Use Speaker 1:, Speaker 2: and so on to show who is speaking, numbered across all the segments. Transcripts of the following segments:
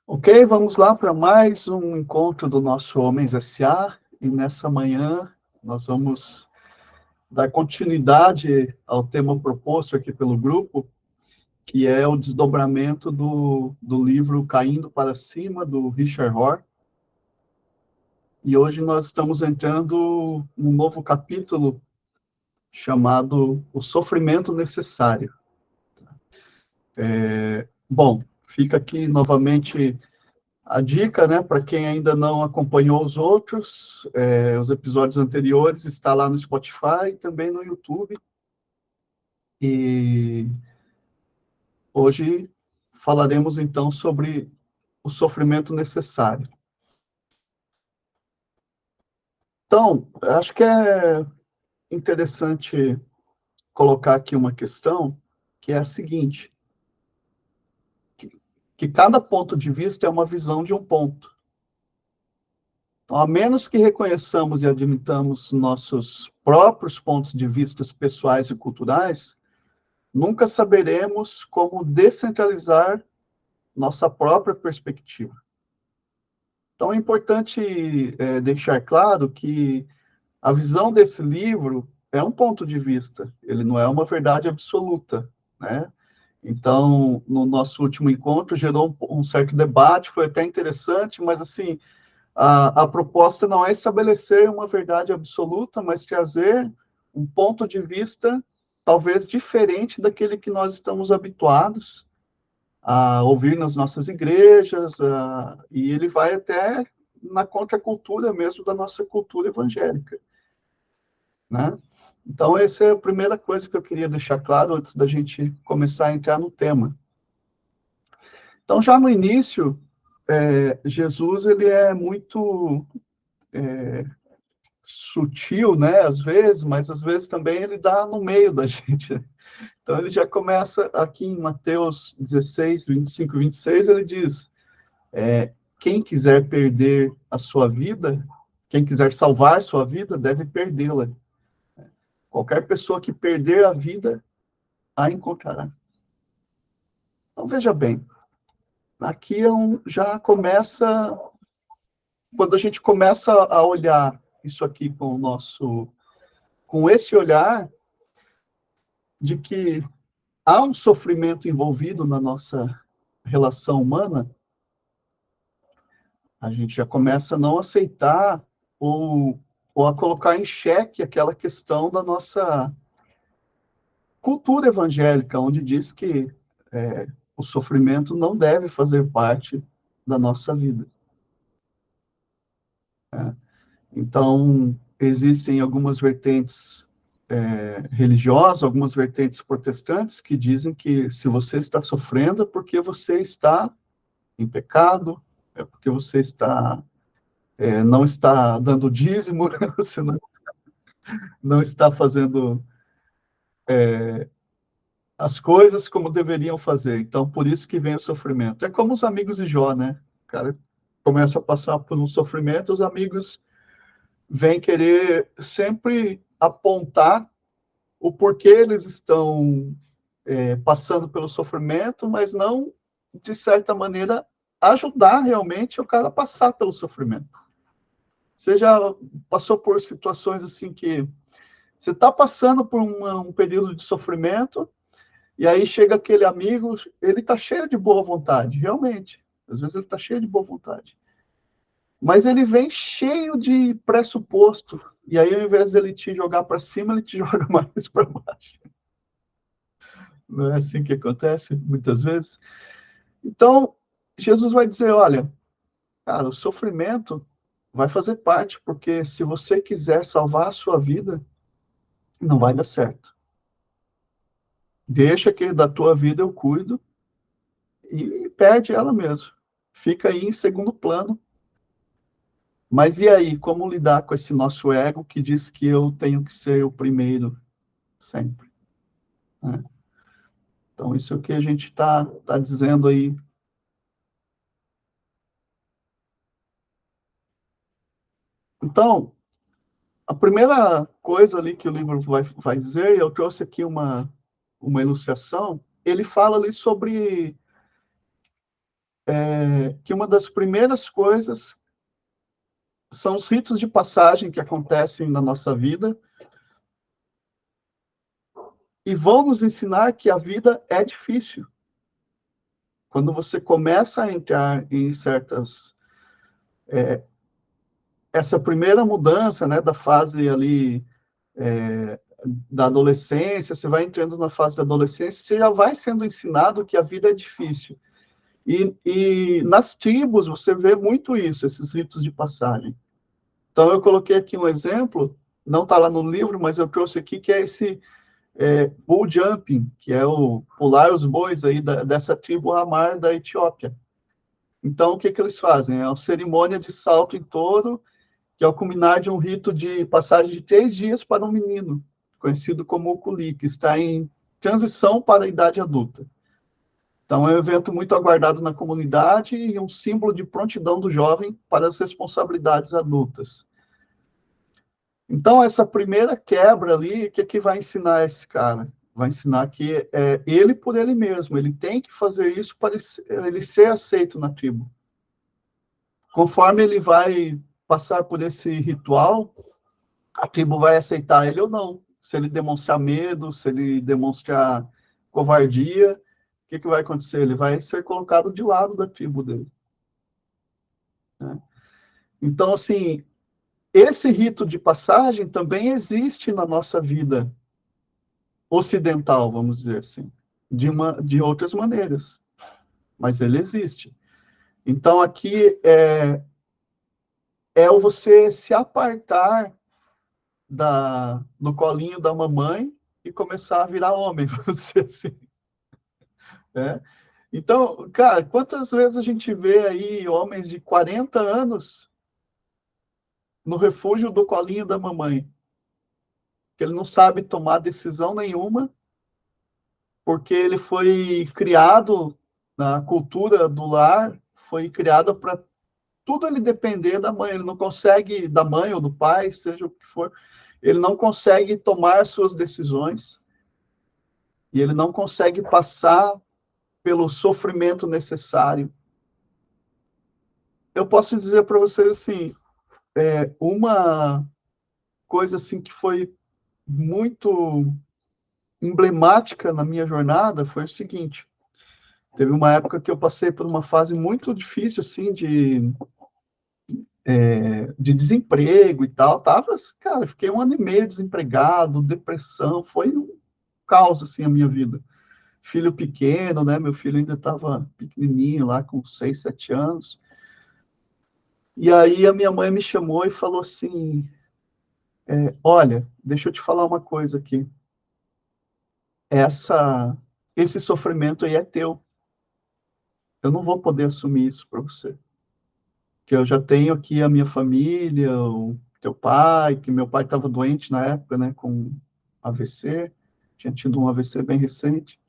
Speaker 1: Ok, vamos lá para mais um encontro do nosso Homens S.A. E nessa manhã nós vamos dar continuidade ao tema proposto aqui pelo grupo, que é o desdobramento do livro Caindo para Cima, do Richard Rohr. E hoje nós estamos entrando num novo capítulo chamado O Sofrimento Necessário. Bom, fica aqui novamente a dica, né, para quem ainda não acompanhou os outros, os episódios anteriores, está lá no Spotify e também no YouTube. E hoje falaremos, então, sobre o sofrimento necessário. Então, acho que é interessante colocar aqui uma questão, que é a seguinte, que cada ponto de vista é uma visão de um ponto. Então, a menos que reconheçamos e admitamos nossos próprios pontos de vista pessoais e culturais, nunca saberemos como descentralizar nossa própria perspectiva. Então, é importante deixar claro que a visão desse livro é um ponto de vista, ele não é uma verdade absoluta, né? Então, no nosso último encontro, gerou um certo debate, foi até interessante, mas, assim, a proposta não é estabelecer uma verdade absoluta, mas trazer um ponto de vista talvez diferente daquele que nós estamos habituados a ouvir nas nossas igrejas, e ele vai até na contracultura mesmo da nossa cultura evangélica, né? Então, essa é a primeira coisa que eu queria deixar claro antes da gente começar a entrar no tema. Então, já no início, Jesus ele é muito sutil, né, às vezes, mas às vezes também ele dá no meio da gente. Então, ele já começa aqui em Mateus 16, 25 e 26, ele diz, quem quiser perder a sua vida, quem quiser salvar sua vida, deve perdê-la. Qualquer pessoa que perder a vida, a encontrará. Então, veja bem, aqui já começa, quando a gente começa a olhar isso aqui com esse olhar de que há um sofrimento envolvido na nossa relação humana, a gente já começa a não aceitar ou a colocar em xeque aquela questão da nossa cultura evangélica, onde diz que o sofrimento não deve fazer parte da nossa vida. Então, existem algumas vertentes religiosas, algumas vertentes protestantes, que dizem que se você está sofrendo é porque você está em pecado, é porque você não está dando dízimo, você não está fazendo as coisas como deveriam fazer. Então, por isso que vem o sofrimento. É como os amigos de Jó, né? O cara começa a passar por um sofrimento, os amigos vêm querer sempre apontar o porquê eles estão passando pelo sofrimento, mas não, de certa maneira, ajudar realmente o cara a passar pelo sofrimento. Você já passou por situações assim que você está passando por um período de sofrimento, e aí chega aquele amigo, ele está cheio de boa vontade, realmente. Às vezes ele está cheio de boa vontade. Mas ele vem cheio de pressuposto. E aí, ao invés de ele te jogar para cima, ele te joga mais para baixo. Não é assim que acontece muitas vezes? Então, Jesus vai dizer, olha, cara, o sofrimento vai fazer parte, porque se você quiser salvar a sua vida, não vai dar certo. Deixa que da tua vida eu cuido e perde ela mesmo. Fica aí em segundo plano. Mas e aí, como lidar com esse nosso ego que diz que eu tenho que ser o primeiro sempre? Né? Então, isso é o que a gente tá dizendo aí. Então, a primeira coisa ali que o livro vai dizer, eu trouxe aqui uma, ilustração, ele fala ali sobre, que uma das primeiras coisas são os ritos de passagem que acontecem na nossa vida e vão nos ensinar que a vida é difícil. Quando você começa a entrar em certas... essa primeira mudança, né, da fase ali da adolescência, você vai entrando na fase da adolescência, você já vai sendo ensinado que a vida é difícil. E nas tribos você vê muito isso, esses ritos de passagem. Então eu coloquei aqui um exemplo, não está lá no livro, mas eu trouxe aqui, que é esse bull jumping, que é o pular os bois aí dessa tribo Amar da Etiópia. Então o que eles fazem? É uma cerimônia de salto em touro, que é o culminar de um rito de passagem de 3 dias para um menino, conhecido como Ukuli, que está em transição para a idade adulta. Então, é um evento muito aguardado na comunidade e um símbolo de prontidão do jovem para as responsabilidades adultas. Então, essa primeira quebra ali, o que vai ensinar esse cara? Vai ensinar que é ele por ele mesmo, ele tem que fazer isso para ele ser aceito na tribo. Conforme ele vai passar por esse ritual, a tribo vai aceitar ele ou não. Se ele demonstrar medo, se ele demonstrar covardia, o que vai acontecer? Ele vai ser colocado de lado da tribo dele. Né? Então, assim, esse rito de passagem também existe na nossa vida ocidental, vamos dizer assim, de outras maneiras, mas ele existe. Então, aqui é você se apartar do colinho da mamãe e começar a virar homem, vamos dizer assim. Né? Então, cara, quantas vezes a gente vê aí homens de 40 anos no refúgio do colinho da mamãe, que ele não sabe tomar decisão nenhuma, porque ele foi criado na cultura do lar, foi criado para tudo ele depender da mãe, ele não consegue, da mãe ou do pai, seja o que for, ele não consegue tomar suas decisões, e ele não consegue passar pelo sofrimento necessário. Eu posso dizer para vocês assim, uma coisa assim que foi muito emblemática na minha jornada foi o seguinte: teve uma época que eu passei por uma fase muito difícil assim de desemprego e tal. Tava, cara, fiquei 1 ano e meio desempregado, depressão, foi um caos assim a minha vida. Filho pequeno, né? Meu filho ainda estava pequenininho lá, com 6, 7 anos. E aí a minha mãe me chamou e falou assim: olha, deixa eu te falar uma coisa aqui. Esse sofrimento aí é teu. Eu não vou poder assumir isso para você. Que eu já tenho aqui a minha família, o teu pai, que meu pai estava doente na época, né, com AVC, tinha tido um AVC bem recente.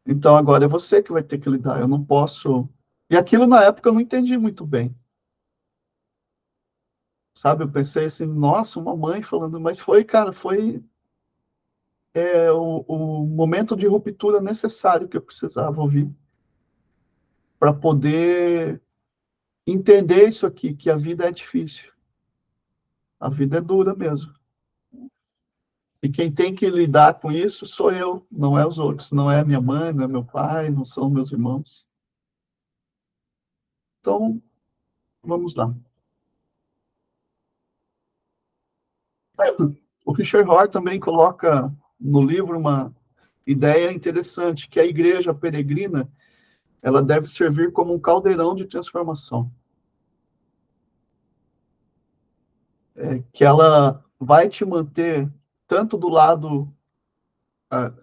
Speaker 1: Então agora é você que vai ter que lidar, eu não posso. E aquilo na época eu não entendi muito bem. Sabe, eu pensei assim, nossa, uma mãe falando, mas foi, cara, foi o momento de ruptura necessário que eu precisava ouvir para poder entender isso aqui, que a vida é difícil. A vida é dura mesmo. E quem tem que lidar com isso sou eu, não é os outros. Não é minha mãe, não é meu pai, não são meus irmãos. Então, vamos lá. O Richard Rohr também coloca no livro uma ideia interessante, que a igreja peregrina ela deve servir como um caldeirão de transformação. Que ela vai te manter tanto do lado...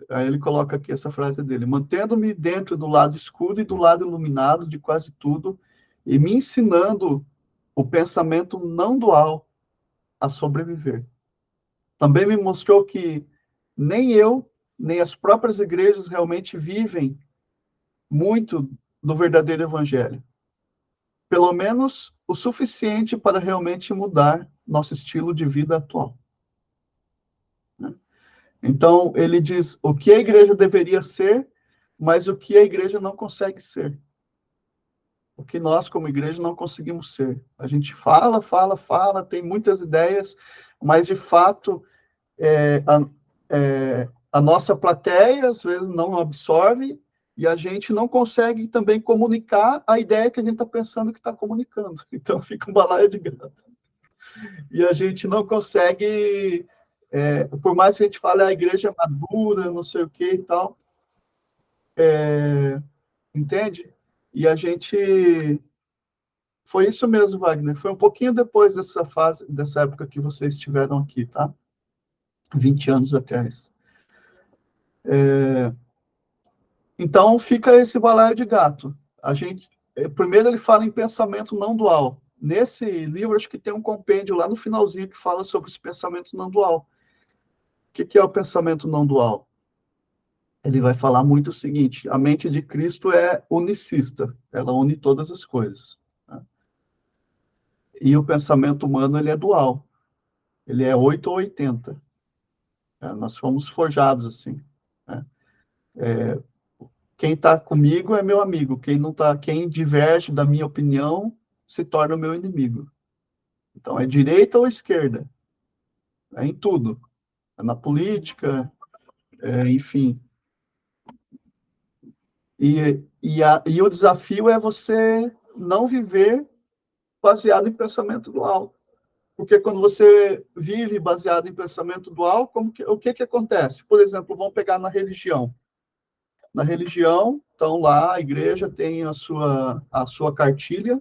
Speaker 1: Aí ele coloca aqui essa frase dele: mantendo-me dentro do lado escuro e do lado iluminado de quase tudo, e me ensinando o pensamento não dual a sobreviver. Também me mostrou que nem eu, nem as próprias igrejas realmente vivem muito do verdadeiro evangelho. Pelo menos o suficiente para realmente mudar nosso estilo de vida atual. Então, ele diz o que a igreja deveria ser, mas o que a igreja não consegue ser. o que nós, como igreja, não conseguimos ser. A gente fala, fala, fala, tem muitas ideias, mas, de fato, a nossa plateia, às vezes, não absorve, e a gente não consegue também comunicar a ideia que a gente está pensando que está comunicando. Então, fica um balaio de gato. E a gente não consegue, por mais que a gente fale a igreja é madura, não sei o que e tal, entende? E a gente... Foi isso mesmo, Wagner. Foi um pouquinho depois dessa fase, dessa época que vocês estiveram aqui, tá? 20 anos atrás. Então, fica esse balaio de gato. Primeiro ele fala em pensamento não dual. Nesse livro, acho que tem um compêndio lá no finalzinho que fala sobre esse pensamento não dual. O que é o pensamento não dual? Ele vai falar muito o seguinte: a mente de Cristo é unicista, ela une todas as coisas. Né? E o pensamento humano, ele é dual. Ele é 8 ou 80. Nós fomos forjados assim. Né? Quem está comigo é meu amigo. Quem não tá, quem diverge da minha opinião se torna o meu inimigo. Então, é direita ou esquerda? É em tudo. É na política, enfim. E o desafio é você não viver baseado em pensamento dual. Porque quando você vive baseado em pensamento dual, o que acontece? Por exemplo, vamos pegar na religião. Na religião, então lá a igreja tem a sua cartilha.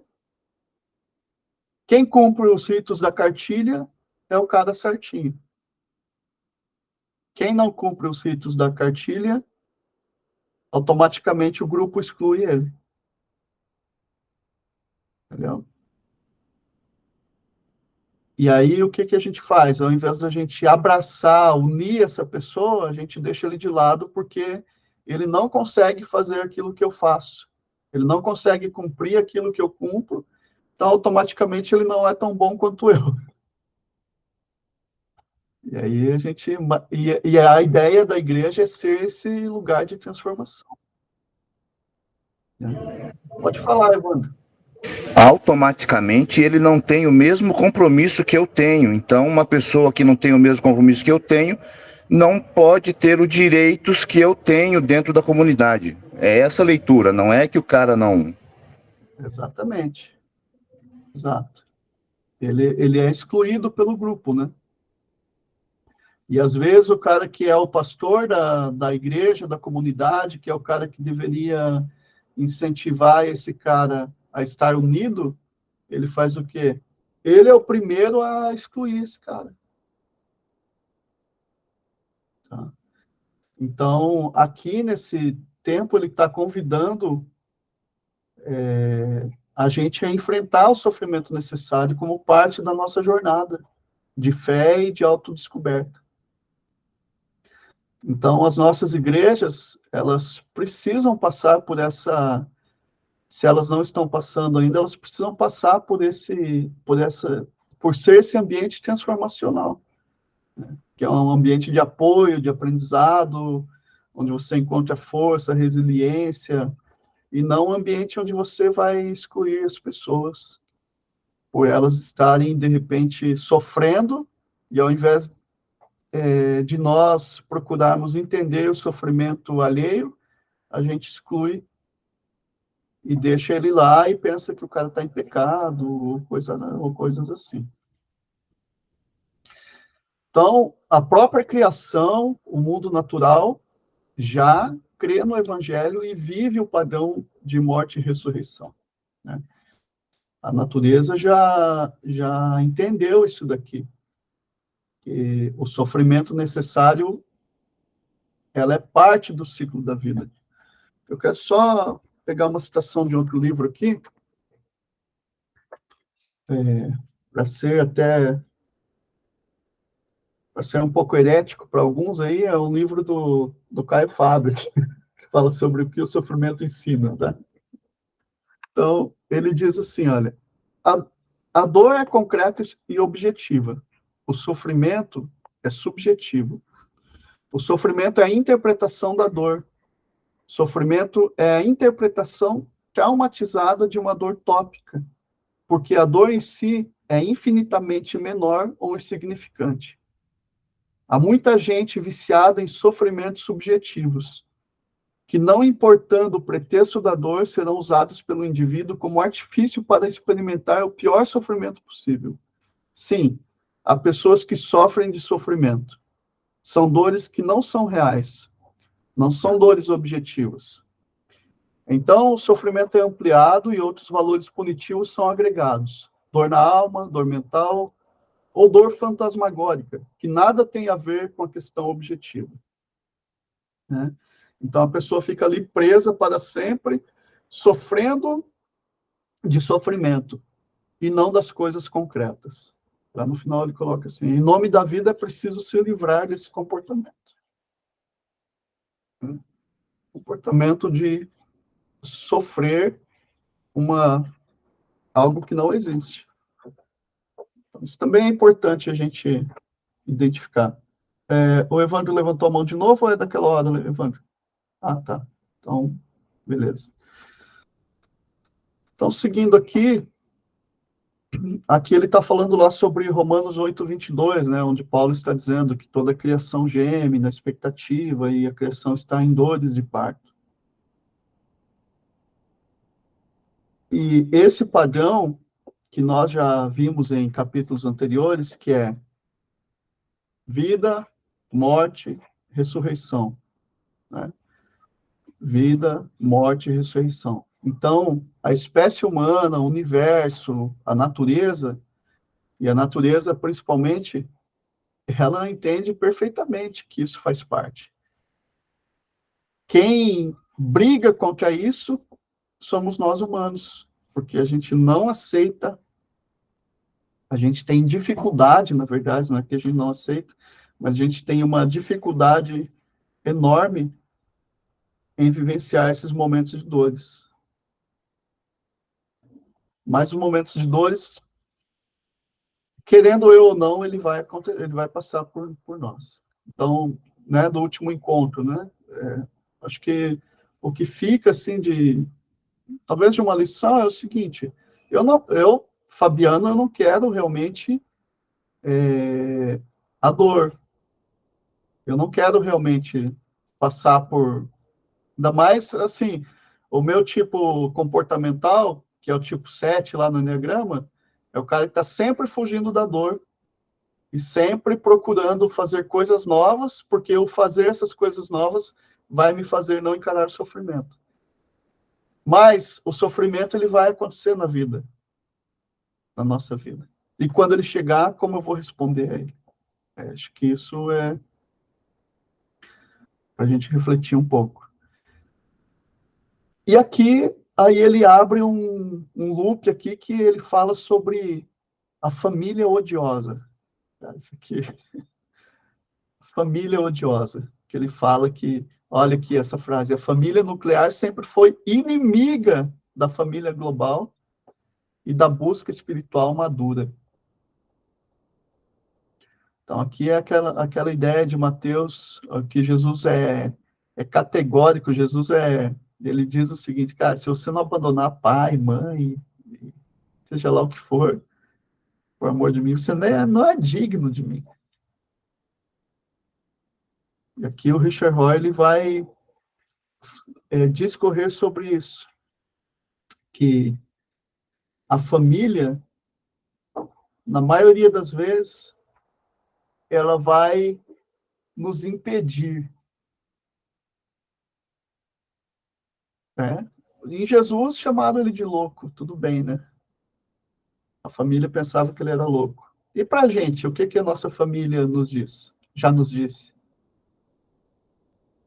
Speaker 1: Quem cumpre os ritos da cartilha é o cara certinho. Quem não cumpre os ritos da cartilha, automaticamente o grupo exclui ele. Entendeu? E aí, o que a gente faz? Ao invés da gente abraçar, unir essa pessoa, a gente deixa ele de lado porque ele não consegue fazer aquilo que eu faço. Ele não consegue cumprir aquilo que eu cumpro, então, automaticamente, ele não é tão bom quanto eu. E aí, a ideia da igreja é ser esse lugar de transformação. Né? Pode falar, Evandro.
Speaker 2: Automaticamente ele não tem o mesmo compromisso que eu tenho. Então, uma pessoa que não tem o mesmo compromisso que eu tenho não pode ter os direitos que eu tenho dentro da comunidade. É essa leitura, não é que o cara não...
Speaker 1: Exatamente. Exato. Ele é excluído pelo grupo, né? E, às vezes, o cara que é o pastor da igreja, da comunidade, que é o cara que deveria incentivar esse cara a estar unido, ele faz o quê? Ele é o primeiro a excluir esse cara. Tá? Então, aqui nesse tempo, ele está convidando a gente a enfrentar o sofrimento necessário como parte da nossa jornada de fé e de autodescoberta. Então, as nossas igrejas, elas precisam passar por essa... Se elas não estão passando ainda, elas precisam passar por ser esse ambiente transformacional, né? Que é um ambiente de apoio, de aprendizado, onde você encontra força, resiliência, e não um ambiente onde você vai excluir as pessoas, por elas estarem, de repente, sofrendo, e ao invés de nós procurarmos entender o sofrimento alheio, a gente exclui e deixa ele lá e pensa que o cara está em pecado, ou coisas assim. Então, a própria criação, o mundo natural, já crê no Evangelho e vive o padrão de morte e ressurreição. Né? A natureza já entendeu isso daqui, que o sofrimento necessário, ela é parte do ciclo da vida. Eu quero só pegar uma citação de outro livro aqui, para ser um pouco herético para alguns aí, é um livro do Caio Fábio, que fala sobre o que o sofrimento ensina, tá? Então, ele diz assim, olha, a, a dor é concreta e objetiva, o sofrimento é subjetivo. O sofrimento é a interpretação da dor. Sofrimento é a interpretação traumatizada de uma dor tópica, porque a dor em si é infinitamente menor ou insignificante. Há muita gente viciada em sofrimentos subjetivos, que, não importando o pretexto da dor, serão usados pelo indivíduo como artifício para experimentar o pior sofrimento possível. Sim, há pessoas que sofrem de sofrimento. São dores que não são reais, não são dores objetivas. Então, o sofrimento é ampliado e outros valores punitivos são agregados. Dor na alma, dor mental, ou dor fantasmagórica, que nada tem a ver com a questão objetiva, né? Então, a pessoa fica ali presa para sempre, sofrendo de sofrimento, e não das coisas concretas. Lá no final ele coloca assim, em nome da vida é preciso se livrar desse comportamento. Né? Comportamento de sofrer algo que não existe. Então, isso também é importante a gente identificar. O Evandro levantou a mão de novo ou é daquela hora, Evandro? Ah, tá. Então, beleza. Então, seguindo aqui ele está falando lá sobre Romanos 8:22, né, onde Paulo está dizendo que toda a criação geme na expectativa e a criação está em dores de parto. E esse padrão que nós já vimos em capítulos anteriores, que é vida, morte, ressurreição, né? Vida, morte e ressurreição. Então, a espécie humana, o universo, a natureza, e a natureza principalmente, ela entende perfeitamente que isso faz parte. Quem briga contra isso somos nós humanos, porque a gente não aceita, a gente tem dificuldade, na verdade, não é que a gente não aceita, mas a gente tem uma dificuldade enorme em vivenciar esses momentos de dores. Mas os momentos de dores, querendo eu ou não, ele vai passar por nós. Então, né, do último encontro, né, acho que o que fica, assim, talvez de uma lição é o seguinte, Fabiano, eu não quero realmente a dor. Eu não quero realmente passar por... Ainda mais, assim, o meu tipo comportamental, que é o tipo 7 lá no Enneagrama, é o cara que está sempre fugindo da dor e sempre procurando fazer coisas novas, porque o fazer essas coisas novas vai me fazer não encarar o sofrimento. Mas o sofrimento ele vai acontecer na vida, na nossa vida. E quando ele chegar, como eu vou responder a ele? Acho que isso é para a gente refletir um pouco. E aqui, aí ele abre um loop aqui que ele fala sobre a família odiosa. Isso aqui, família odiosa. Que ele fala que, olha aqui essa frase, a família nuclear sempre foi inimiga da família global e da busca espiritual madura. Então, aqui é aquela ideia de Mateus, que Jesus é categórico, ele diz o seguinte, cara, se você não abandonar pai, mãe, seja lá o que for, por amor de mim, você não é digno de mim. E aqui o Richard Roy ele vai discorrer sobre isso, que a família, na maioria das vezes, ela vai nos impedir, né? Em Jesus, chamaram ele de louco, tudo bem, né? A família pensava que ele era louco. E para a gente, o que a nossa família nos diz? Já nos disse.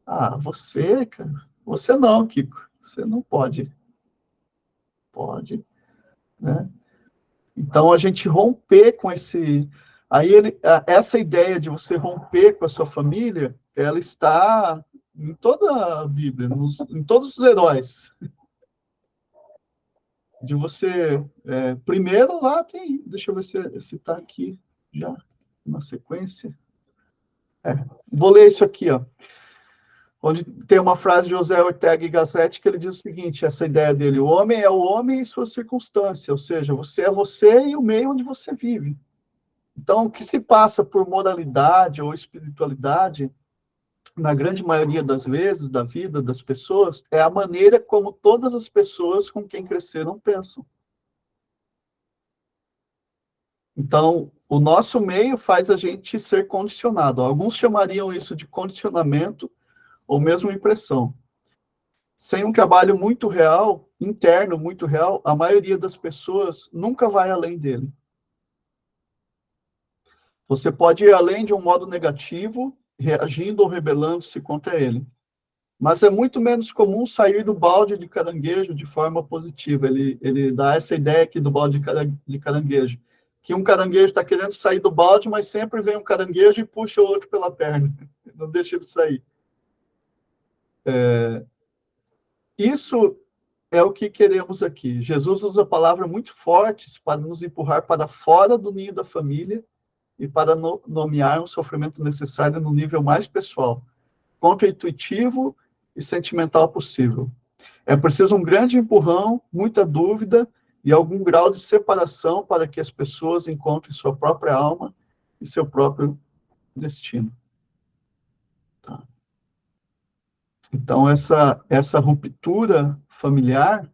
Speaker 1: Ah, você, cara, você não, Kiko, você não pode. Pode, né? Então, a gente romper com esse... Aí, essa ideia de você romper com a sua família, ela está em toda a Bíblia, em todos os heróis. De você... primeiro lá tem... Deixa eu ver se está aqui já, na sequência. Vou ler isso aqui, ó. onde tem uma frase de José Ortega y Gasset que ele diz o seguinte, essa ideia dele, o homem é o homem em sua circunstância, ou seja, você é você e o meio onde você vive. Então, o que se passa por moralidade ou espiritualidade, na grande maioria das vezes, da vida das pessoas, é a maneira como todas as pessoas com quem cresceram pensam. Então, o nosso meio faz a gente ser condicionado. Alguns chamariam isso de condicionamento ou mesmo impressão. Sem um trabalho muito real, interno muito real, a maioria das pessoas nunca vai além dele. Você pode ir além de um modo negativo, reagindo ou rebelando-se contra ele. Mas é muito menos comum sair do balde de caranguejo de forma positiva. Ele dá essa ideia aqui do balde de caranguejo. Que um caranguejo está querendo sair do balde, mas sempre vem um caranguejo e puxa o outro pela perna. Não deixa ele sair. Isso é o que queremos aqui. Jesus usa palavras muito fortes para nos empurrar para fora do ninho da família e para nomear um sofrimento necessário no nível mais pessoal, contra-intuitivo e sentimental possível. É preciso um grande empurrão, muita dúvida e algum grau de separação para que as pessoas encontrem sua própria alma e seu próprio destino. Tá? Então, essa ruptura familiar,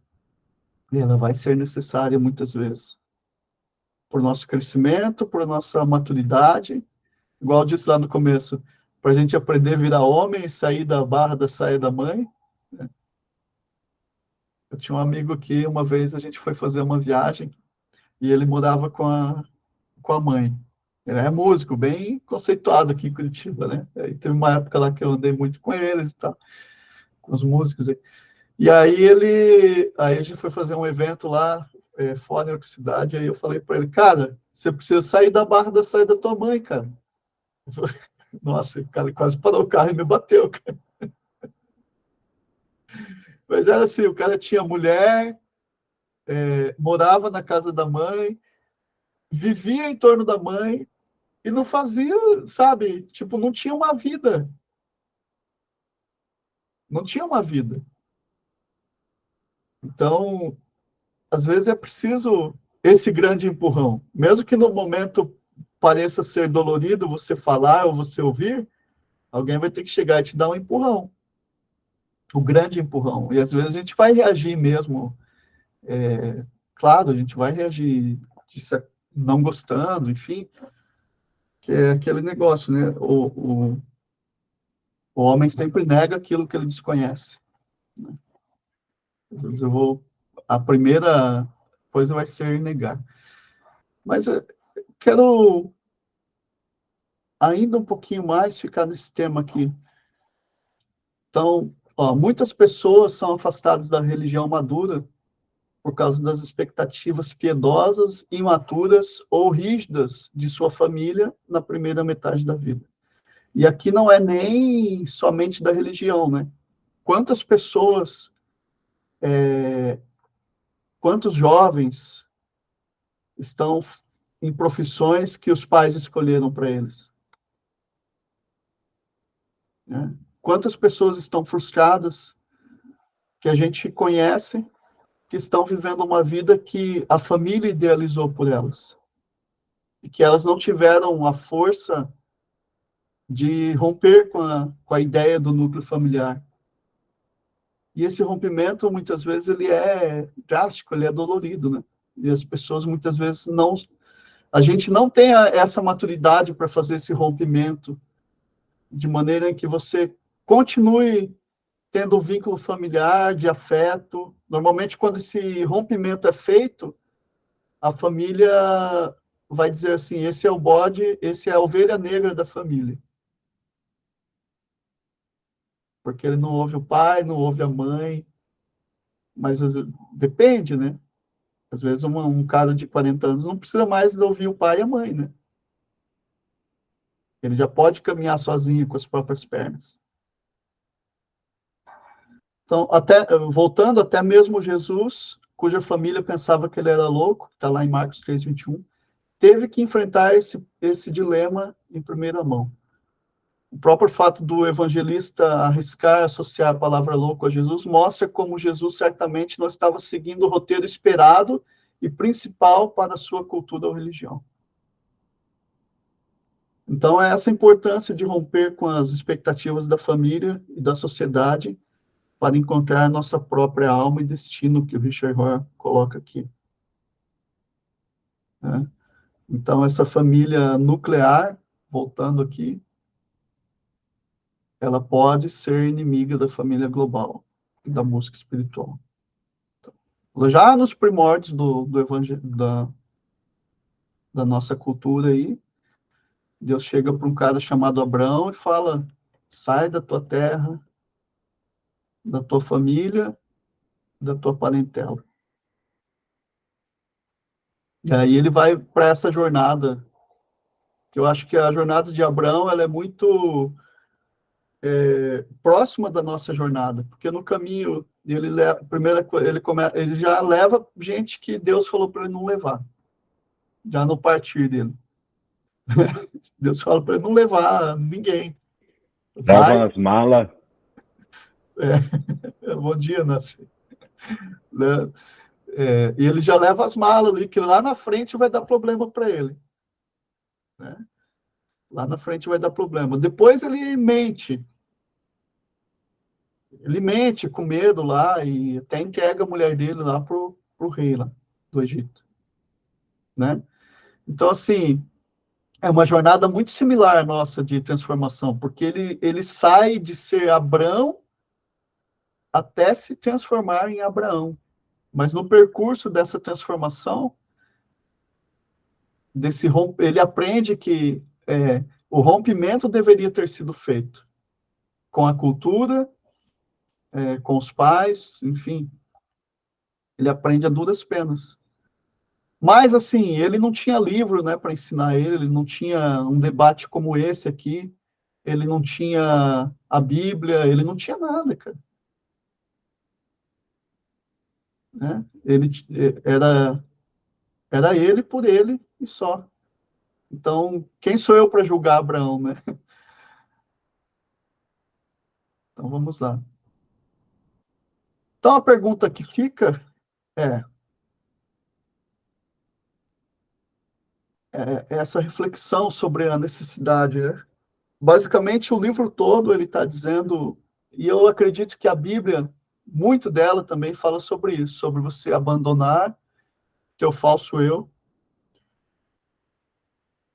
Speaker 1: ela vai ser necessária muitas vezes. Por nosso crescimento, por nossa maturidade, igual eu disse lá no começo, para a gente aprender a virar homem e sair da barra da saia da mãe. Né? Eu tinha um amigo que uma vez a gente foi fazer uma viagem e ele morava com a mãe. Ele é músico, bem conceituado aqui em Curitiba, né? Aí teve uma época lá que eu andei muito com eles e tal, com os músicos. E aí a gente foi fazer um evento lá, fora em cidade, aí eu falei para ele, cara, você precisa sair da barra da saia da tua mãe, cara. Nossa, o cara quase parou o carro e me bateu, cara. Mas era assim, o cara tinha mulher, morava na casa da mãe, vivia em torno da mãe e não fazia, sabe? Tipo, não tinha uma vida. Não tinha uma vida. Então, às vezes é preciso esse grande empurrão. Mesmo que no momento pareça ser dolorido você falar ou você ouvir, alguém vai ter que chegar e te dar um empurrão. O grande empurrão. E às vezes a gente vai reagir mesmo. Claro, a gente vai reagir não gostando, enfim. Que é aquele negócio, né? O homem sempre nega aquilo que ele desconhece. Né? Às vezes a primeira coisa vai ser negar. Mas eu quero ainda um pouquinho mais ficar nesse tema aqui. Então, muitas pessoas são afastadas da religião madura por causa das expectativas piedosas, imaturas ou rígidas de sua família na primeira metade da vida. E aqui não é nem somente da religião, né? Quantas pessoas, quantos jovens estão em profissões que os pais escolheram para eles? Né? Quantas pessoas estão frustradas que a gente conhece que estão vivendo uma vida que a família idealizou por elas e que elas não tiveram a força de romper com a ideia do núcleo familiar. E esse rompimento, muitas vezes, ele é drástico, ele é dolorido, né? E as pessoas, muitas vezes, não... A gente não tem essa maturidade para fazer esse rompimento de maneira que você continue tendo um vínculo familiar, de afeto. Normalmente, quando esse rompimento é feito, a família vai dizer assim, esse é o bode, esse é a ovelha negra da família. Porque ele não ouve o pai, não ouve a mãe, mas depende, né? Às vezes um cara de 40 anos não precisa mais ouvir o pai e a mãe, né? Ele já pode caminhar sozinho com as próprias pernas. Então, voltando, até mesmo Jesus, cuja família pensava que ele era louco, está lá em Marcos 3:21, teve que enfrentar esse dilema em primeira mão. O próprio fato do evangelista arriscar associar a palavra louco a Jesus mostra como Jesus certamente não estava seguindo o roteiro esperado e principal para a sua cultura ou religião. Então, é essa importância de romper com as expectativas da família e da sociedade para encontrar nossa própria alma e destino, que o Richard Rohr coloca aqui. Né? Então, essa família nuclear, voltando aqui, ela pode ser inimiga da família global e da música espiritual. Então, já nos primórdios do evangelho, da nossa cultura aí, Deus chega para um cara chamado Abraão e fala: sai da tua terra, da tua família, da tua parentela. E aí ele vai para essa jornada, que eu acho que a jornada de Abraão ela é muito próxima da nossa jornada, porque no caminho ele leva, ele já leva gente que Deus falou para ele não levar, já no partir dele. Deus fala para ele não levar ninguém.
Speaker 3: Leva as malas.
Speaker 1: Bom dia, Nancy. E ele já leva as malas ali, que lá na frente vai dar problema para ele. Né? Lá na frente vai dar problema. Depois ele mente. Ele mente com medo lá e até entrega a mulher dele lá pro rei lá do Egito. Né? Então, assim, é uma jornada muito similar à nossa de transformação, porque ele sai de ser Abrão até se transformar em Abraão. Mas no percurso dessa transformação, ele aprende que o rompimento deveria ter sido feito com a cultura, com os pais, enfim. Ele aprende a duras penas. Mas, assim, ele não tinha livro, né, para ensinar ele não tinha um debate como esse aqui, ele não tinha a Bíblia, ele não tinha nada, cara. Né? Era ele por ele e só. Então, quem sou eu para julgar Abraão, né? Então, vamos lá. Então, a pergunta que fica é essa reflexão sobre a necessidade, né? Basicamente, o livro todo ele está dizendo, e eu acredito que a Bíblia, muito dela também fala sobre isso, sobre você abandonar teu falso eu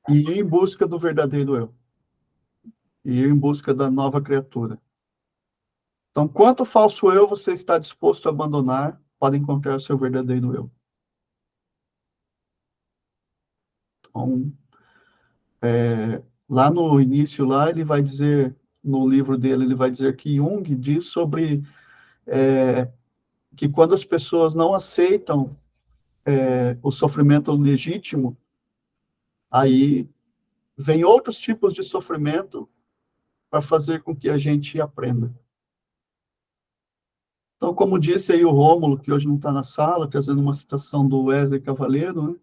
Speaker 1: e ir em busca do verdadeiro eu, e ir em busca da nova criatura. Então, quanto falso eu você está disposto a abandonar para encontrar o seu verdadeiro eu? Então, lá no início, lá ele vai dizer, no livro dele, ele vai dizer que Jung diz sobre que quando as pessoas não aceitam o sofrimento legítimo, aí vem outros tipos de sofrimento para fazer com que a gente aprenda. Então, como disse aí o Rômulo, que hoje não está na sala, trazendo uma citação do Wesley Cavaleiro, né?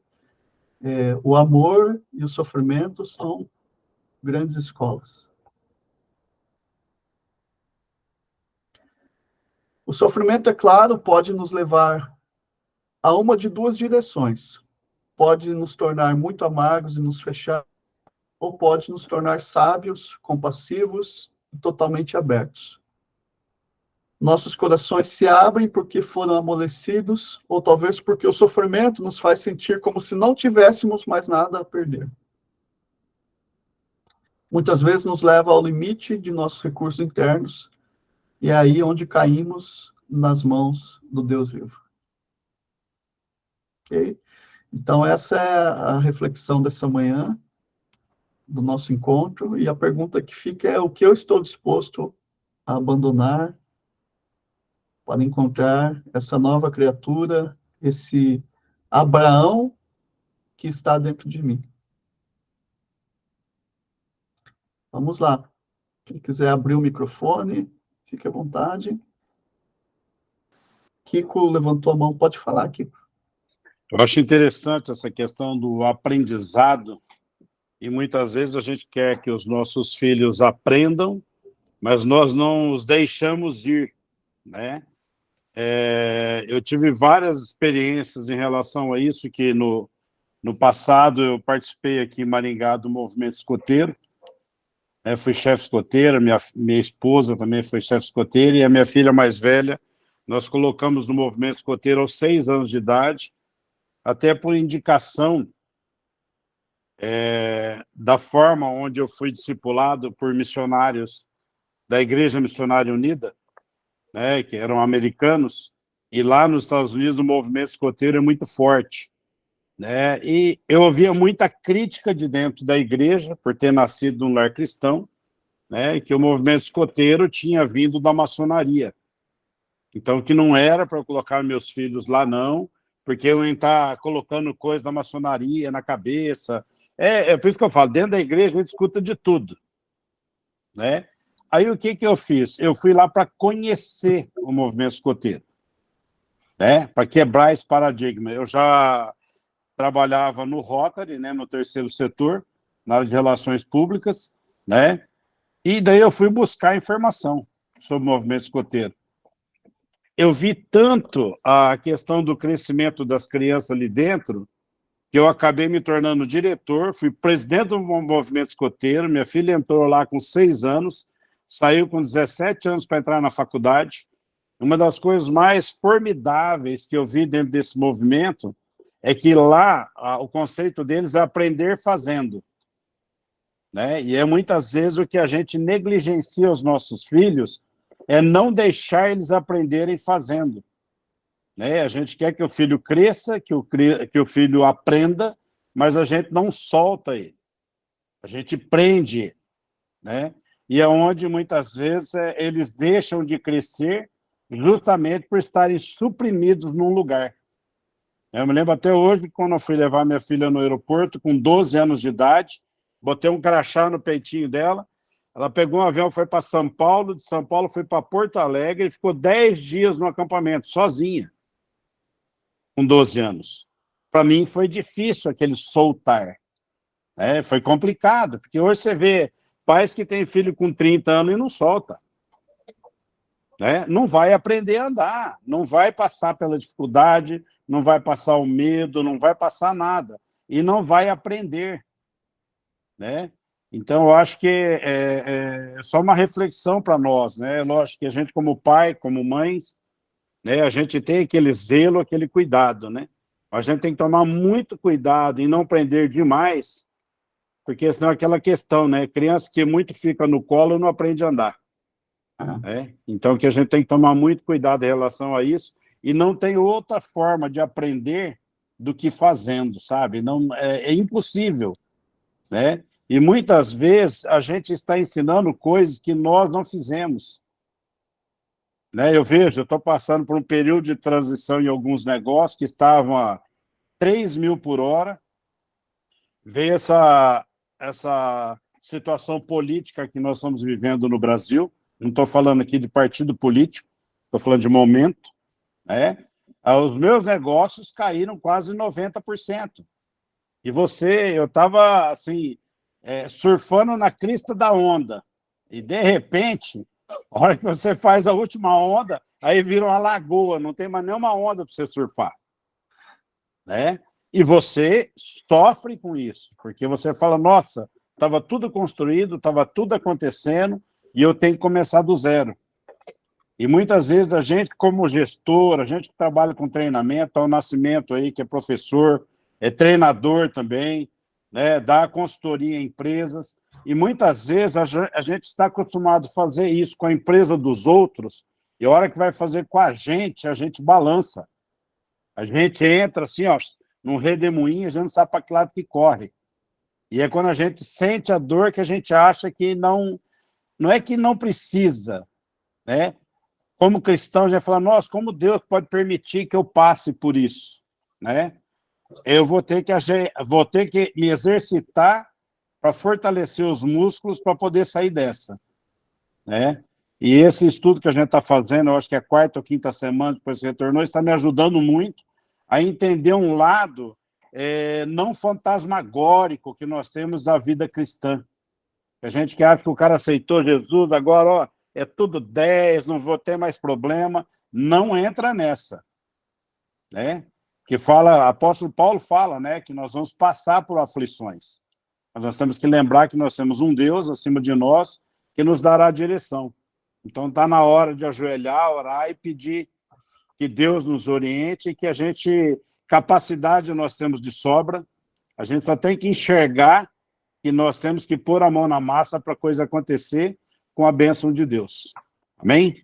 Speaker 1: O amor e o sofrimento são grandes escolas. O sofrimento, é claro, pode nos levar a uma de duas direções. Pode nos tornar muito amargos e nos fechar, ou pode nos tornar sábios, compassivos e totalmente abertos. Nossos corações se abrem porque foram amolecidos, ou talvez porque o sofrimento nos faz sentir como se não tivéssemos mais nada a perder. Muitas vezes nos leva ao limite de nossos recursos internos, e é aí onde caímos nas mãos do Deus vivo. Ok? Então, essa é a reflexão dessa manhã, do nosso encontro, e a pergunta que fica é: o que eu estou disposto a abandonar para encontrar essa nova criatura, esse Abraão que está dentro de mim? Vamos lá. Quem quiser abrir o microfone, fique à vontade. Kiko levantou a mão, pode falar, Kiko.
Speaker 3: Eu acho interessante essa questão do aprendizado
Speaker 4: e muitas vezes a gente quer que os nossos filhos aprendam, mas nós não os deixamos ir, né? Eu tive várias experiências em relação a isso, que no passado eu participei aqui em Maringá do movimento escoteiro, fui chefe escoteira, minha esposa também foi chefe escoteira, e a minha filha mais velha, nós colocamos no movimento escoteiro aos 6 anos de idade, até por indicação da forma onde eu fui discipulado por missionários da Igreja Missionária Unida, né, que eram americanos, e lá nos Estados Unidos o movimento escoteiro é muito forte, né, e eu ouvia muita crítica de dentro da igreja, por ter nascido num lar cristão, né, que o movimento escoteiro tinha vindo da maçonaria. Então, que não era para eu colocar meus filhos lá, não, porque eu ia estar colocando coisa da maçonaria na cabeça. É por isso que eu falo, dentro da igreja a gente escuta de tudo, né? Aí o que eu fiz? Eu fui lá para conhecer o movimento escoteiro, né? Para quebrar esse paradigma. Eu já trabalhava no Rotary, né, no terceiro setor, na área de relações públicas, né? E daí eu fui buscar informação sobre o movimento escoteiro. Eu vi tanto a questão do crescimento das crianças ali dentro, que eu acabei me tornando diretor, fui presidente do movimento escoteiro, minha filha entrou lá com 6 anos, saiu com 17 anos para entrar na faculdade. Uma das coisas mais formidáveis que eu vi dentro desse movimento é que lá o conceito deles é aprender fazendo, né? E muitas vezes o que a gente negligencia os nossos filhos é não deixar eles aprenderem fazendo, né? A gente quer que o filho cresça, que o filho aprenda, mas a gente não solta ele, a gente prende ele, né? E é onde muitas vezes eles deixam de crescer justamente por estarem suprimidos num lugar. Eu me lembro até hoje que quando eu fui levar minha filha no aeroporto, com 12 anos de idade, botei um crachá no peitinho dela, ela pegou um avião, foi para São Paulo, de São Paulo foi para Porto Alegre e ficou 10 dias no acampamento, sozinha, com 12 anos. Para mim foi difícil aquele soltar, né? Foi complicado, porque hoje você vê pais que têm filho com 30 anos e não solta, né? Não vai aprender a andar, não vai passar pela dificuldade, não vai passar o medo, não vai passar nada, e não vai aprender, né? Então, eu acho que é só uma reflexão para nós, né? Lógico que a gente, como pai, como mães, né, a gente tem aquele zelo, aquele cuidado, né? A gente tem que tomar muito cuidado em não prender demais, porque senão é aquela questão, né? Criança que muito fica no colo não aprende a andar, né? Então, que a gente tem que tomar muito cuidado em relação a isso, e não tem outra forma de aprender do que fazendo, sabe? Não, é impossível, né? E muitas vezes a gente está ensinando coisas que nós não fizemos, né? Eu estou passando por um período de transição em alguns negócios que estavam a 3.000 por hora, veio essa situação política que nós estamos vivendo no Brasil, não estou falando aqui de partido político, estou falando de momento, né? Os meus negócios caíram quase 90%. E eu estava assim, surfando na crista da onda, e de repente, a hora que você faz a última onda, aí vira uma lagoa, não tem mais nenhuma onda para você surfar, né? E você sofre com isso, porque você fala, nossa, estava tudo construído, estava tudo acontecendo, e eu tenho que começar do zero. E muitas vezes a gente, como gestor, a gente que trabalha com treinamento, o Nascimento aí, que é professor, é treinador também, né, dá consultoria em empresas, e muitas vezes a gente está acostumado a fazer isso com a empresa dos outros, e a hora que vai fazer com a gente balança. A gente entra assim, ó, num redemoinho, a gente não sabe para que lado que corre. E é quando a gente sente a dor que a gente acha que não é que não precisa, né? Como cristão, já fala, nossa, como Deus pode permitir que eu passe por isso, né? Eu vou ter que me exercitar para fortalecer os músculos para poder sair dessa, né? E esse estudo que a gente está fazendo, eu acho que é a 4ª ou 5ª semana depois que retornou, está me ajudando muito a entender um lado não fantasmagórico que nós temos da vida cristã. A gente que acha que o cara aceitou Jesus, agora ó, é tudo 10, não vou ter mais problema. Não entra nessa. Né? Que fala, apóstolo Paulo fala, né, que nós vamos passar por aflições. Mas nós temos que lembrar que nós temos um Deus acima de nós que nos dará a direção. Então está na hora de ajoelhar, orar e pedir que Deus nos oriente e que a gente, capacidade nós temos de sobra, a gente só tem que enxergar que nós temos que pôr a mão na massa para a coisa acontecer com a bênção de Deus. Amém?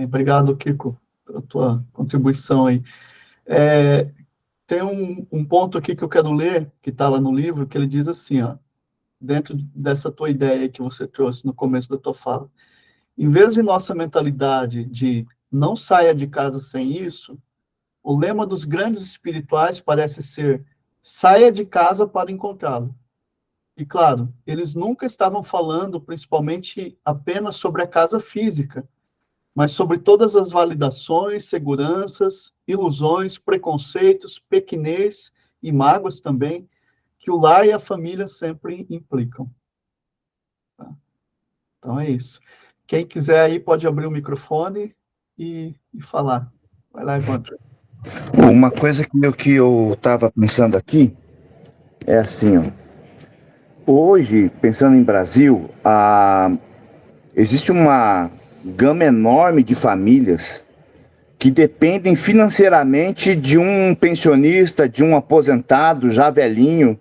Speaker 1: Obrigado, Kiko, pela tua contribuição aí. Tem um ponto aqui que eu quero ler, que está lá no livro, que ele diz assim, ó, dentro dessa tua ideia que você trouxe no começo da tua fala. Em vez de nossa mentalidade de não saia de casa sem isso, o lema dos grandes espirituais parece ser saia de casa para encontrá-lo. E, claro, eles nunca estavam falando principalmente apenas sobre a casa física, mas sobre todas as validações, seguranças, ilusões, preconceitos, pequenez e mágoas também, que o lar e a família sempre implicam. Tá? Então é isso. Quem quiser aí pode abrir o microfone e falar. Vai lá, Evandro.
Speaker 2: Uma coisa que eu estava pensando aqui é assim, ó. Hoje, pensando em Brasil, existe uma gama enorme de famílias que dependem financeiramente de um pensionista, de um aposentado já velhinho,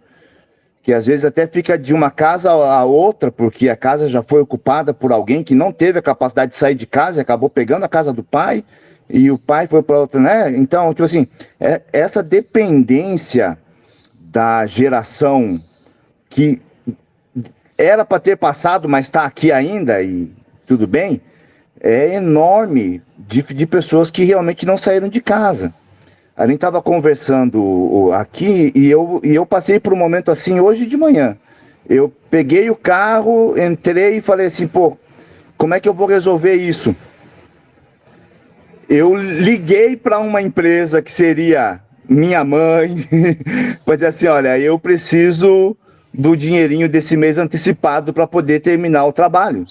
Speaker 2: que às vezes até fica de uma casa a outra, porque a casa já foi ocupada por alguém que não teve a capacidade de sair de casa e acabou pegando a casa do pai, e o pai foi para outra, né? Então, tipo assim, essa dependência da geração que era para ter passado, mas está aqui ainda, e tudo bem, é enorme de pessoas que realmente não saíram de casa. A gente estava conversando aqui e eu passei por um momento assim hoje de manhã. Eu peguei o carro, entrei e falei assim, pô, como é que eu vou resolver isso? Eu liguei para uma empresa que seria minha mãe, para dizer assim, olha, eu preciso do dinheirinho desse mês antecipado para poder terminar o trabalho.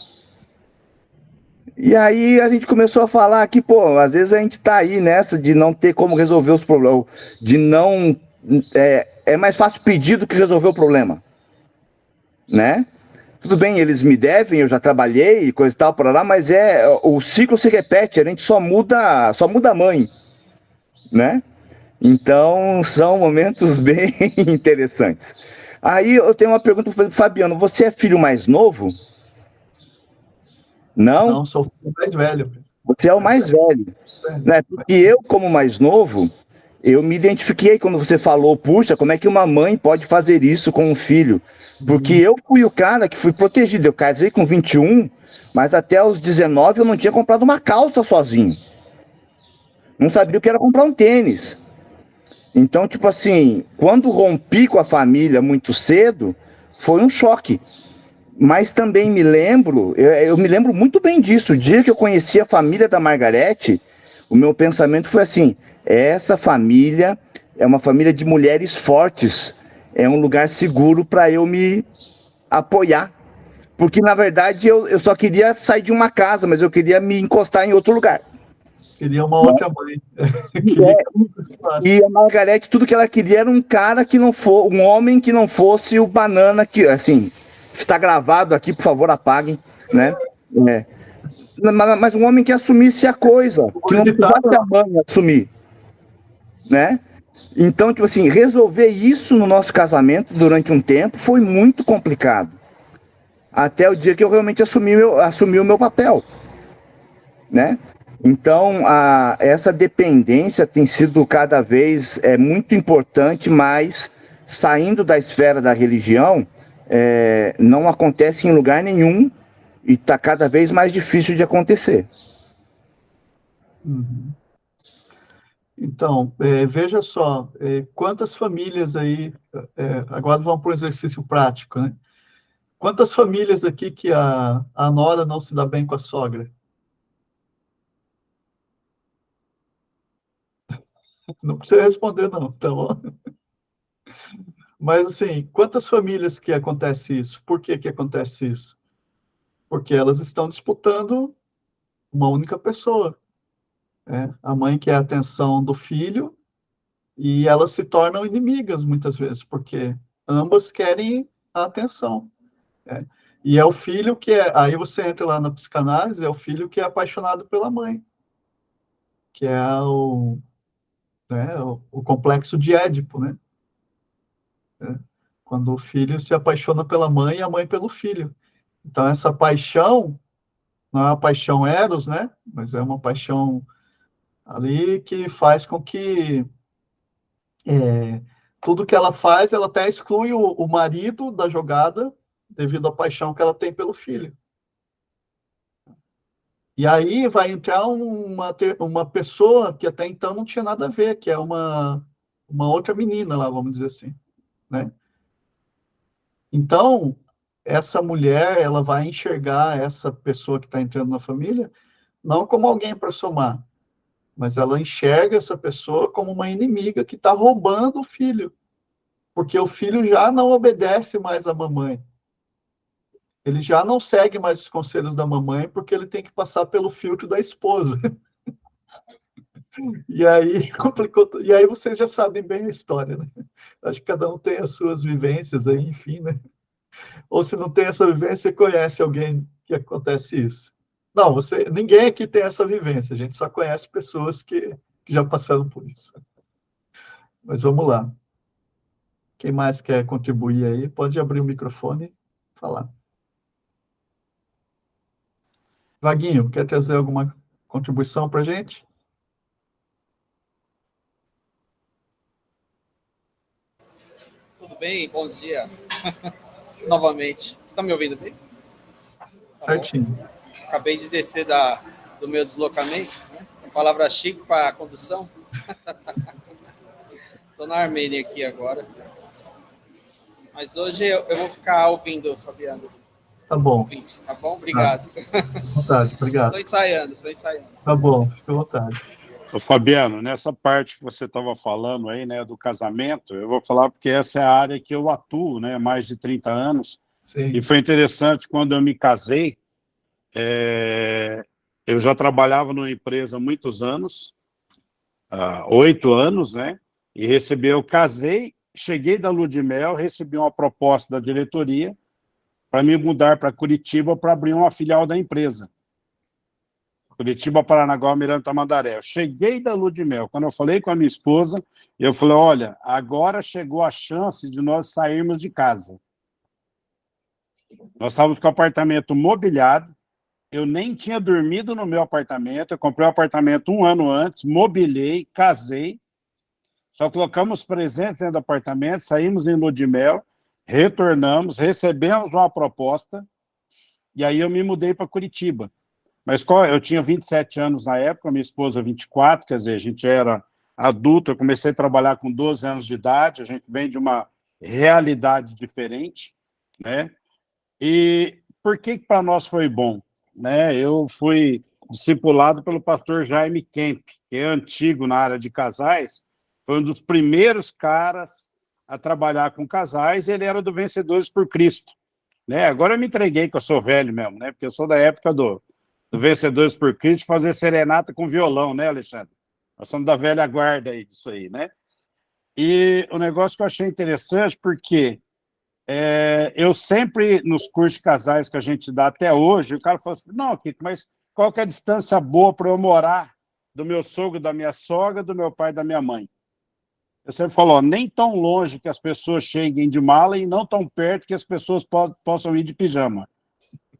Speaker 2: E aí a gente começou a falar que, pô, às vezes a gente tá aí nessa de não ter como resolver os problemas, de não... É mais fácil pedir do que resolver o problema, né? Tudo bem, eles me devem, eu já trabalhei e coisa e tal, para lá, mas o ciclo se repete, a gente só muda a mãe, né? Então, são momentos bem interessantes. Aí eu tenho uma pergunta para o Fabiano, você é filho mais novo? Não?
Speaker 1: Não, sou o filho mais velho.
Speaker 2: Você é o mais velho, né? Porque eu, como mais novo, eu me identifiquei quando você falou, puxa, como é que uma mãe pode fazer isso com um filho? Porque eu fui o cara que fui protegido. Eu casei com 21, mas até os 19 eu não tinha comprado uma calça sozinho. Não sabia o que era comprar um tênis. Então, tipo assim, quando rompi com a família muito cedo, foi um choque. Mas também me lembro, eu me lembro muito bem disso. O dia que eu conheci a família da Margarete, o meu pensamento foi assim: essa família é uma família de mulheres fortes, é um lugar seguro para eu me apoiar. Porque, na verdade, eu só queria sair de uma casa, mas eu queria me encostar em outro lugar.
Speaker 1: Queria uma outra mãe.
Speaker 2: E a Margarete, tudo que ela queria era um cara que não fosse, um homem que não fosse o banana que, assim, está gravado aqui, por favor, apaguem, né? Mas um homem que assumisse a coisa, que não precisasse a mãe assumir, né? Então, tipo assim, resolver isso no nosso casamento durante um tempo foi muito complicado. Até o dia que eu realmente assumi o meu papel, né? Então, essa dependência tem sido cada vez muito importante, mas saindo da esfera da religião, não acontece em lugar nenhum e está cada vez mais difícil de acontecer.
Speaker 1: Uhum. Então, veja só, quantas famílias aí, agora vamos para um exercício prático, né? Quantas famílias aqui que a nora não se dá bem com a sogra? Não precisa responder, não, tá bom? Mas, assim, quantas famílias que acontece isso? Por que que acontece isso? Porque elas estão disputando uma única pessoa, né? A mãe quer a atenção do filho e elas se tornam inimigas muitas vezes, porque ambas querem a atenção, né? E é o filho que é... Aí você entra lá na psicanálise, é o filho que é apaixonado pela mãe, que é o complexo de Édipo, né? Quando o filho se apaixona pela mãe e a mãe pelo filho. Então, essa paixão não é uma paixão eros, né? Mas é uma paixão ali que faz com que tudo que ela faz, ela até exclui o marido da jogada devido à paixão que ela tem pelo filho. E aí vai entrar uma pessoa que até então não tinha nada a ver, que é uma outra menina lá, vamos dizer assim, né? Então, essa mulher, ela vai enxergar essa pessoa que está entrando na família não como alguém para somar, mas ela enxerga essa pessoa como uma inimiga que está roubando o filho, porque o filho já não obedece mais à mamãe. Ele já não segue mais os conselhos da mamãe, porque ele tem que passar pelo filtro da esposa. E aí complicou. E aí vocês já sabem bem a história, né? Acho que cada um tem as suas vivências aí, enfim, né? Ou se não tem essa vivência, conhece alguém que acontece isso. Não, ninguém aqui tem essa vivência, a gente só conhece pessoas que já passaram por isso. Mas vamos lá. Quem mais quer contribuir aí, pode abrir o microfone e falar. Vaguinho, quer trazer alguma contribuição para a gente?
Speaker 5: Tudo bem? Bom dia. Novamente. Tá me ouvindo bem? Tá
Speaker 1: Certinho.
Speaker 5: bom. Acabei de descer do meu deslocamento, né? A palavra chique para a condução. Estou na Armênia aqui agora. Mas hoje eu vou ficar ouvindo, Fabiano.
Speaker 1: Tá bom.
Speaker 5: Ouvinte, tá bom? Obrigado.
Speaker 1: Tá. À vontade, obrigado.
Speaker 5: Estou ensaiando.
Speaker 1: Tá bom, fica à vontade.
Speaker 4: Ô, Fabiano, nessa parte que você estava falando aí, né, do casamento, eu vou falar porque essa é a área que eu atuo, né, há mais de 30 anos.
Speaker 1: Sim.
Speaker 4: E foi interessante, quando eu me casei, eu já trabalhava numa empresa há muitos anos, 8 anos, né, e eu casei, cheguei da lua de mel, recebi uma proposta da diretoria para me mudar para Curitiba para abrir uma filial da empresa. Curitiba, Paranaguá, Almirante Tamandaré. Eu cheguei da lua de mel. Quando eu falei com a minha esposa, eu falei, olha, agora chegou a chance de nós sairmos de casa. Nós estávamos com o apartamento mobiliado, eu nem tinha dormido no meu apartamento, eu comprei o apartamento 1 ano antes, mobilei, casei, só colocamos presentes dentro do apartamento, saímos em lua de mel, retornamos, recebemos uma proposta, e aí eu me mudei para Curitiba. Mas eu tinha 27 anos na época, minha esposa 24, quer dizer, a gente era adulto, eu comecei a trabalhar com 12 anos de idade, a gente vem de uma realidade diferente, né? E por que para nós foi bom? Né? Eu fui discipulado pelo pastor Jaime Kemp, que é antigo na área de casais, foi um dos primeiros caras a trabalhar com casais, e ele era do Vencedores por Cristo. Né? Agora eu me entreguei, que eu sou velho mesmo, né? Porque eu sou da época do Vencedores por Cristo, fazer serenata com violão, né, Alexandre? Nós somos da velha guarda aí, disso aí, né? E o negócio que eu achei interessante, porque eu sempre, nos cursos de casais que a gente dá até hoje, o cara fala assim, não, Kiko, mas qual que é a distância boa para eu morar do meu sogro, da minha sogra, do meu pai e da minha mãe? Eu sempre falo, ó, nem tão longe que as pessoas cheguem de mala e não tão perto que as pessoas possam ir de pijama.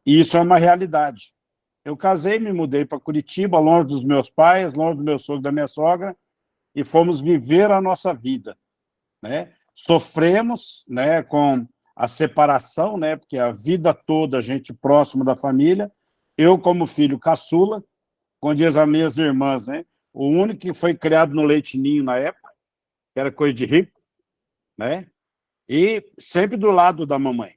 Speaker 4: E isso é uma realidade. Eu casei, me mudei para Curitiba, longe dos meus pais, longe do meu sogro e da minha sogra, e fomos viver a nossa vida, né? Sofremos, né, com a separação, né, porque a vida toda a gente próximo da família. Eu, como filho caçula, como diz as minhas irmãs, né, o único que foi criado no leite ninho na época, que era coisa de rico, né, e sempre do lado da mamãe.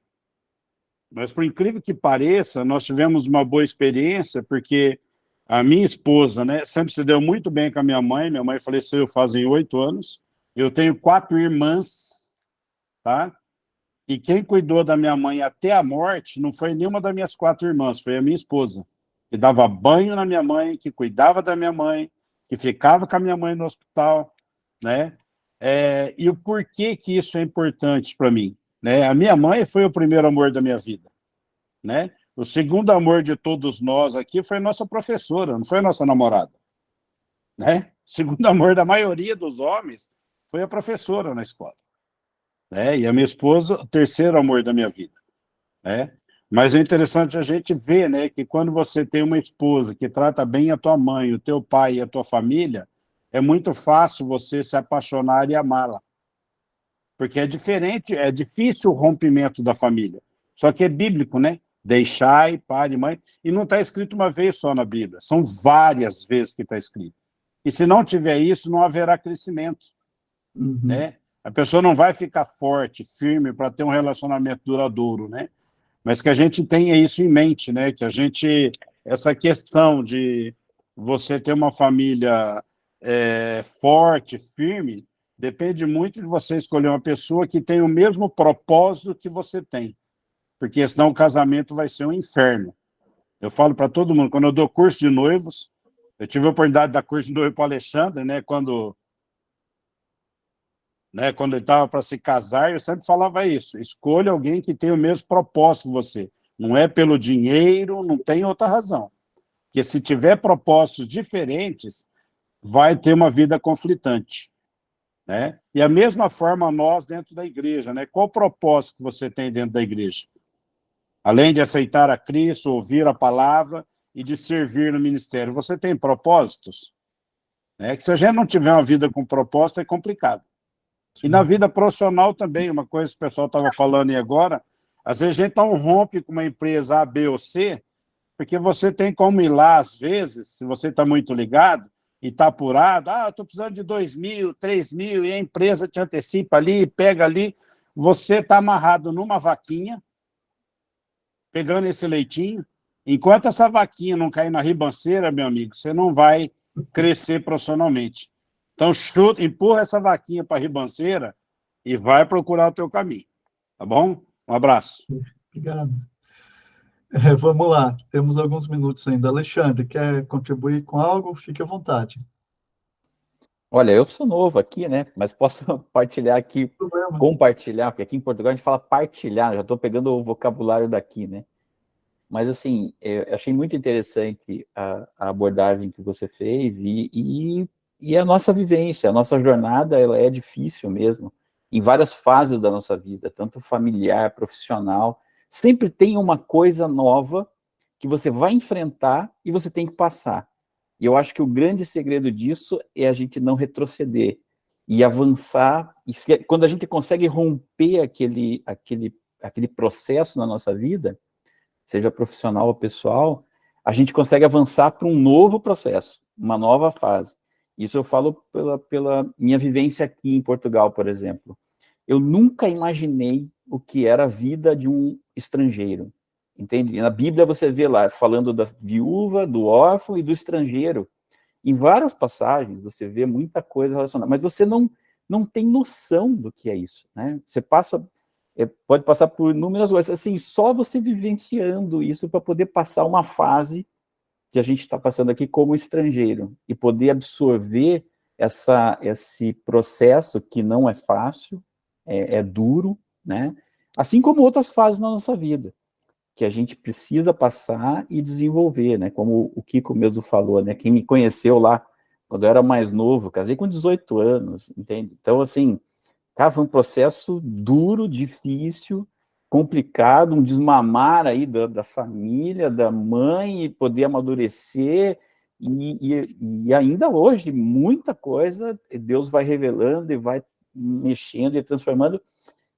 Speaker 4: Mas, por incrível que pareça, nós tivemos uma boa experiência, porque a minha esposa, né, sempre se deu muito bem com a minha mãe faleceu fazem 8 anos, eu tenho 4 irmãs, tá? E quem cuidou da minha mãe até a morte não foi nenhuma das minhas 4 irmãs, foi a minha esposa, que dava banho na minha mãe, que cuidava da minha mãe, que ficava com a minha mãe no hospital, né? E o porquê que isso é importante para mim, né? A minha mãe foi o primeiro amor da minha vida, né? O segundo amor de todos nós aqui foi nossa professora, não foi nossa namorada, né? O segundo amor da maioria dos homens foi a professora na escola, né? E a minha esposa, o terceiro amor da minha vida, né? Mas é interessante a gente ver, né, que quando você tem uma esposa que trata bem a tua mãe, o teu pai e a tua família, é muito fácil você se apaixonar e amá-la. Porque é diferente, é difícil o rompimento da família. Só que é bíblico, né? Deixai pai e mãe. E não está escrito uma vez só na Bíblia, são várias vezes que está escrito. E se não tiver isso, não haverá crescimento, né? A pessoa não vai ficar forte, firme, para ter um relacionamento duradouro, né? Mas que a gente tenha isso em mente, né? Que a gente, essa questão de você ter uma família forte, firme, depende muito de você escolher uma pessoa que tem o mesmo propósito que você tem, porque senão o casamento vai ser um inferno. Eu falo para todo mundo, quando eu dou curso de noivos, eu tive a oportunidade de dar curso de noivo para o Alexandre, né? Quando ele estava para se casar, eu sempre falava isso: escolha alguém que tenha o mesmo propósito que você. Não é pelo dinheiro, não tem outra razão. Porque se tiver propósitos diferentes, vai ter uma vida conflitante, né? E a mesma forma nós dentro da igreja, né? Qual o propósito que você tem dentro da igreja? Além de aceitar a Cristo, ouvir a palavra e de servir no ministério, você tem propósitos? Né? Que se a gente não tiver uma vida com propósito, é complicado. E na vida profissional também, uma coisa que o pessoal estava falando aí agora, às vezes a gente não rompe com uma empresa A, B ou C, porque você tem como ir lá, às vezes, se você está muito ligado e está apurado, estou precisando de 2.000, 3.000, e a empresa te antecipa ali, pega ali, você está amarrado numa vaquinha, pegando esse leitinho, enquanto essa vaquinha não cair na ribanceira, meu amigo, você não vai crescer profissionalmente. Então, empurra essa vaquinha para a ribanceira e vai procurar o teu caminho. Tá bom? Um abraço.
Speaker 1: Obrigado. Vamos lá, temos alguns minutos ainda. Alexandre, quer contribuir com algo? Fique à vontade.
Speaker 6: Olha, eu sou novo aqui, né? Mas posso partilhar aqui, compartilhar, porque aqui em Portugal a gente fala partilhar, já estou pegando o vocabulário daqui, né? Mas, assim, eu achei muito interessante a abordagem que você fez e a nossa vivência, a nossa jornada, ela é difícil mesmo, em várias fases da nossa vida, tanto familiar, profissional, sempre tem uma coisa nova que você vai enfrentar e você tem que passar. E eu acho que o grande segredo disso é a gente não retroceder e avançar. Quando a gente consegue romper aquele processo na nossa vida, seja profissional ou pessoal, a gente consegue avançar para um novo processo, uma nova fase. Isso eu falo pela minha vivência aqui em Portugal, por exemplo. Eu nunca imaginei o que era a vida de um estrangeiro, entende? Na Bíblia você vê lá, falando da viúva, do órfão e do estrangeiro. Em várias passagens você vê muita coisa relacionada, mas você não tem noção do que é isso, né? Você pode passar por inúmeras coisas, assim, só você vivenciando isso para poder passar uma fase que a gente está passando aqui como estrangeiro e poder absorver esse processo que não é fácil, é duro, né? Assim como outras fases na nossa vida, que a gente precisa passar e desenvolver, né? Como o Kiko mesmo falou, né? Quem me conheceu lá, quando eu era mais novo, casei com 18 anos, entende? Então, assim, cara, foi um processo duro, difícil, complicado, um desmamar aí da família, da mãe, e poder amadurecer, e ainda hoje, muita coisa Deus vai revelando e vai mexendo e transformando,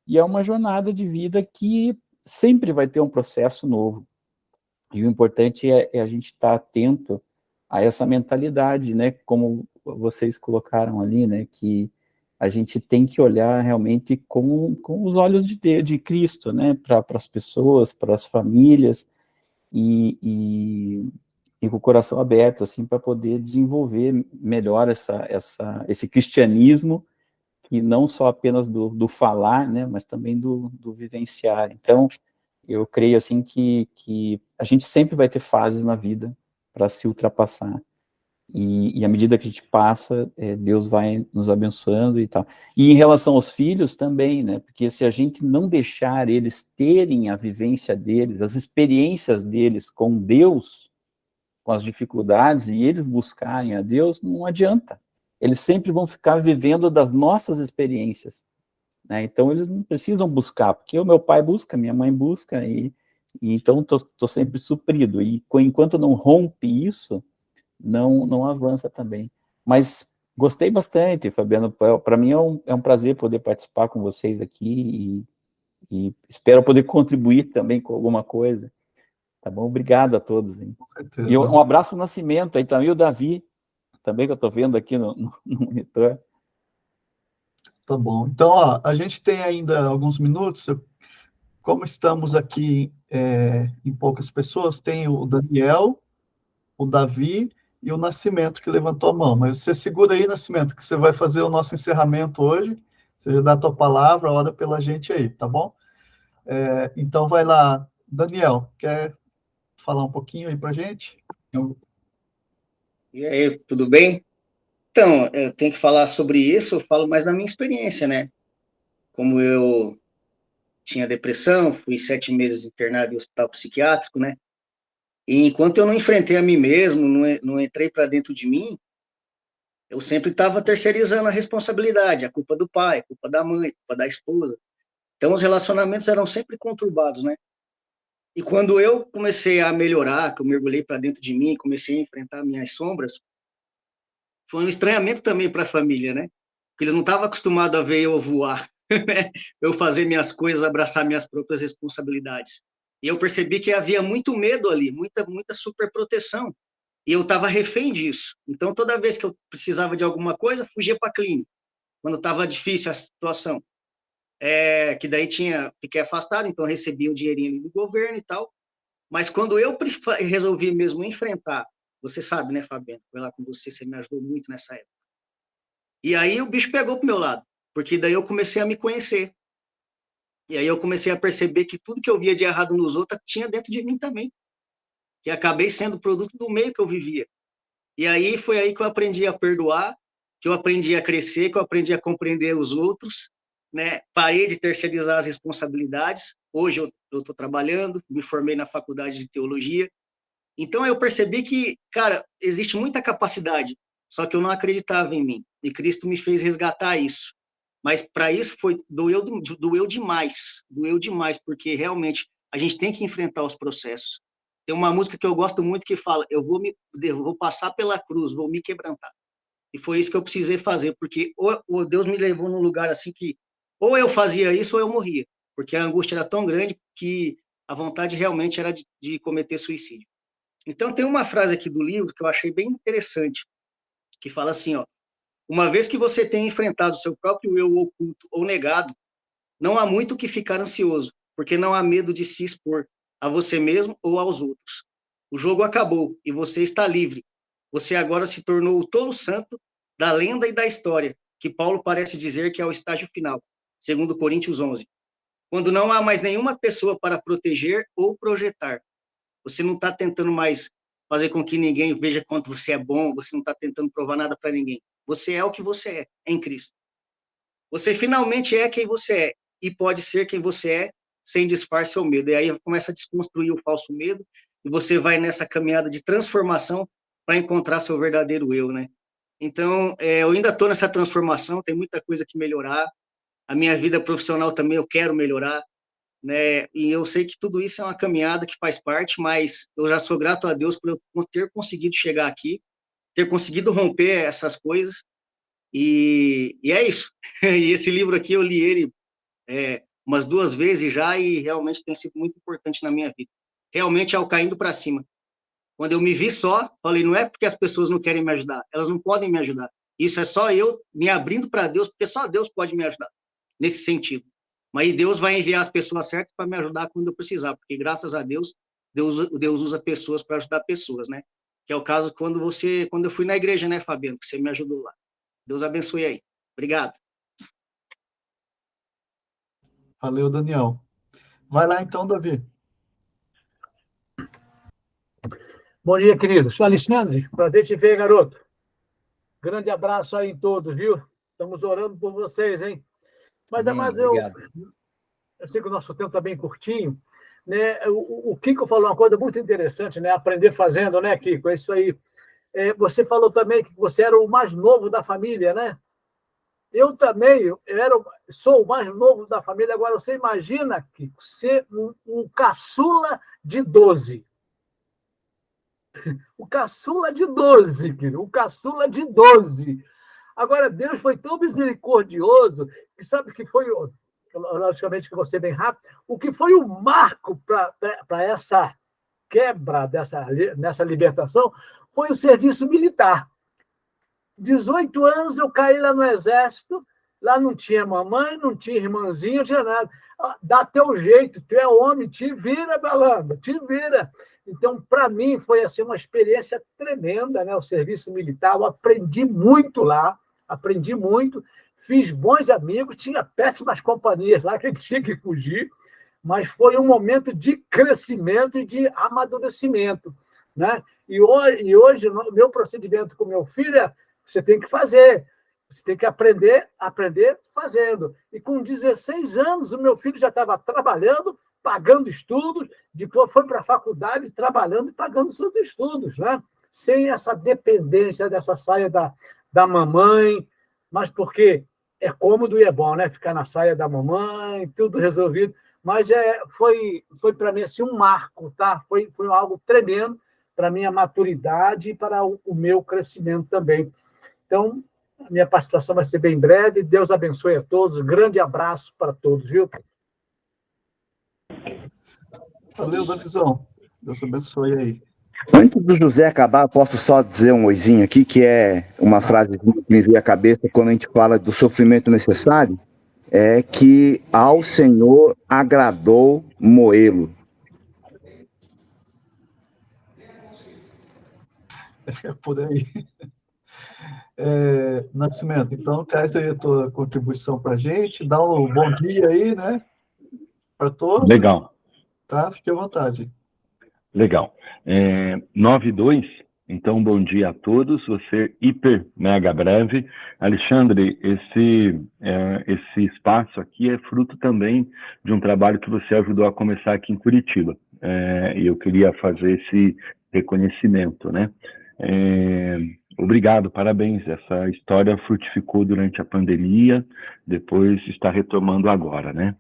Speaker 6: e é uma jornada de vida que sempre vai ter um processo novo. E o importante é a gente estar atento a essa mentalidade, né? Como vocês colocaram ali, né? Que a gente tem que olhar realmente com os olhos de Cristo, né? Para as pessoas, para as famílias, e com o coração aberto, assim, para poder desenvolver melhor esse cristianismo aqui não só apenas do falar, né, mas também do vivenciar. Então, eu creio assim que a gente sempre vai ter fases na vida para se ultrapassar. E à medida que a gente passa, Deus vai nos abençoando e tal. E em relação aos filhos também, né? Porque se a gente não deixar eles terem a vivência deles, as experiências deles com Deus, com as dificuldades, e eles buscarem a Deus, não adianta. Eles sempre vão ficar vivendo das nossas experiências, né? Então eles não precisam buscar, porque o meu pai busca, minha mãe busca, e então estou sempre suprido. E enquanto não rompe isso, não avança também. Mas gostei bastante, Fabiano. Para mim é um prazer poder participar com vocês aqui e espero poder contribuir também com alguma coisa. Tá bom? Obrigado a todos. Hein?
Speaker 1: Com
Speaker 6: E
Speaker 1: certeza.
Speaker 6: um abraço no Nascimento aí também, o Davi, também que eu estou vendo aqui no monitor.
Speaker 1: Tá bom. Então, ó, a gente tem ainda alguns minutos. Como estamos aqui em poucas pessoas, tem o Daniel, o Davi e o Nascimento que levantou a mão. Mas você segura aí, Nascimento, que você vai fazer o nosso encerramento hoje. Você já dá a tua palavra, ora pela gente aí, tá bom? Então vai lá, Daniel, quer falar um pouquinho aí pra gente?
Speaker 7: E aí, tudo bem? Então, eu tenho que falar sobre isso, eu falo mais da minha experiência, né? Como eu tinha depressão, fui 7 meses internado em hospital psiquiátrico, né? E enquanto eu não enfrentei a mim mesmo, não entrei para dentro de mim, eu sempre estava terceirizando a responsabilidade, a culpa do pai, a culpa da mãe, a culpa da esposa. Então, os relacionamentos eram sempre conturbados, né? E quando eu comecei a melhorar, que eu mergulhei para dentro de mim, comecei a enfrentar minhas sombras, foi um estranhamento também para a família, né? Porque eles não estavam acostumados a ver eu voar, né? Eu fazer minhas coisas, abraçar minhas próprias responsabilidades. E eu percebi que havia muito medo ali, muita superproteção. E eu estava refém disso. Então, toda vez que eu precisava de alguma coisa, fugia para a clínica. Quando estava difícil a situação. Que daí fiquei afastado, então recebi um dinheirinho do governo e tal. Mas quando eu resolvi mesmo enfrentar, você sabe, né, Fabiano? Foi lá com você, você me ajudou muito nessa época. E aí o bicho pegou pro meu lado, porque daí eu comecei a me conhecer. E aí eu comecei a perceber que tudo que eu via de errado nos outros tinha dentro de mim também. Que acabei sendo produto do meio que eu vivia. E aí foi aí que eu aprendi a perdoar, que eu aprendi a crescer, que eu aprendi a compreender os outros, né? Parei de terceirizar as responsabilidades. Hoje eu estou trabalhando, me formei na faculdade de teologia. Então eu percebi que, cara, existe muita capacidade, só que eu não acreditava em mim. E Cristo me fez resgatar isso. Mas para isso doeu demais, porque realmente a gente tem que enfrentar os processos. Tem uma música que eu gosto muito que fala: eu vou passar pela cruz, vou me quebrantar. E foi isso que eu precisei fazer, porque o Deus me levou num lugar assim que ou eu fazia isso ou eu morria, porque a angústia era tão grande que a vontade realmente era de cometer suicídio. Então tem uma frase aqui do livro que eu achei bem interessante, que fala assim, ó: uma vez que você tem enfrentado seu próprio eu oculto ou negado, não há muito que ficar ansioso, porque não há medo de se expor a você mesmo ou aos outros. O jogo acabou e você está livre. Você agora se tornou o tolo santo da lenda e da história, que Paulo parece dizer que é o estágio final, segundo Coríntios 11. Quando não há mais nenhuma pessoa para proteger ou projetar. Você não está tentando mais fazer com que ninguém veja quanto você é bom, você não está tentando provar nada para ninguém. Você é o que você é em Cristo. Você finalmente é quem você é e pode ser quem você é sem disfarce ou medo. E aí começa a desconstruir o falso medo e você vai nessa caminhada de transformação para encontrar seu verdadeiro eu, né? Então, eu ainda estou nessa transformação, tem muita coisa que melhorar. A minha vida profissional também eu quero melhorar, né? E eu sei que tudo isso é uma caminhada que faz parte, mas eu já sou grato a Deus por eu ter conseguido chegar aqui, ter conseguido romper essas coisas. E é isso. E esse livro aqui eu li ele umas 2 vezes já e realmente tem sido muito importante na minha vida. Realmente é o caindo para cima. Quando eu me vi só, falei, não é porque as pessoas não querem me ajudar, elas não podem me ajudar. Isso é só eu me abrindo para Deus, porque só Deus pode me ajudar nesse sentido. Mas Deus vai enviar as pessoas certas para me ajudar quando eu precisar, porque graças a Deus, Deus usa pessoas para ajudar pessoas, né? Que é o caso quando eu fui na igreja, né, Fabiano, que você me ajudou lá. Deus abençoe aí. Obrigado.
Speaker 1: Valeu, Daniel. Vai lá então, Davi.
Speaker 8: Bom dia, querido. Sou Alexandre. Prazer te ver, garoto. Grande abraço aí em todos, viu? Estamos orando por vocês, hein? Mas,
Speaker 6: Amém,
Speaker 8: mas
Speaker 6: obrigado.
Speaker 8: eu sei que o nosso tempo está bem curtinho, né? O Kiko falou uma coisa muito interessante, né? Aprender fazendo, né, Kiko? É isso aí. Você falou também que você era o mais novo da família, né? Eu também, sou o mais novo da família. Agora, você imagina, Kiko, ser um caçula de 12. O caçula de 12, querido. O caçula de 12. Agora, Deus foi tão misericordioso que sabe que foi, logicamente que você bem rápido, o que foi o marco para essa quebra nessa libertação foi o serviço militar. 18 anos eu caí lá no Exército, lá não tinha mamãe, não tinha irmãzinha, não tinha nada. Dá teu jeito, tu é homem, te vira, balanda, te vira. Então, para mim, foi assim, uma experiência tremenda, né? O serviço militar. Eu aprendi muito lá, aprendi muito, fiz bons amigos, tinha péssimas companhias lá que a gente tinha que fugir, mas foi um momento de crescimento e de amadurecimento, né? E hoje o meu procedimento com meu filho é: você tem que fazer, você tem que aprender fazendo. E com 16 anos, o meu filho já estava trabalhando, pagando estudos, depois foi para a faculdade, trabalhando e pagando seus estudos, né? Sem essa dependência dessa saia da mamãe, mas porque é cômodo e é bom, né? Ficar na saia da mamãe, tudo resolvido. Mas foi para mim assim, um marco, tá? Foi algo tremendo para a minha maturidade e para o meu crescimento também. Então, a minha participação vai ser bem breve. Deus abençoe a todos. Um grande abraço para todos, viu?
Speaker 1: Valeu, Davizão. Deus abençoe aí.
Speaker 2: Antes do José acabar, posso só dizer um oizinho aqui, que é uma frase que me veio à cabeça quando a gente fala do sofrimento necessário, é que ao Senhor agradou moê-lo.
Speaker 1: É por aí. Nascimento, então traz aí a tua contribuição para a gente, dá um bom dia aí, né? Para todos.
Speaker 3: Legal.
Speaker 1: Tá? Fique à vontade.
Speaker 3: Legal. 9:02, então bom dia a todos, você hiper mega breve. Alexandre, esse espaço aqui é fruto também de um trabalho que você ajudou a começar aqui em Curitiba, e eu queria fazer esse reconhecimento, né? Obrigado, parabéns, essa história frutificou durante a pandemia, depois está retomando agora, né?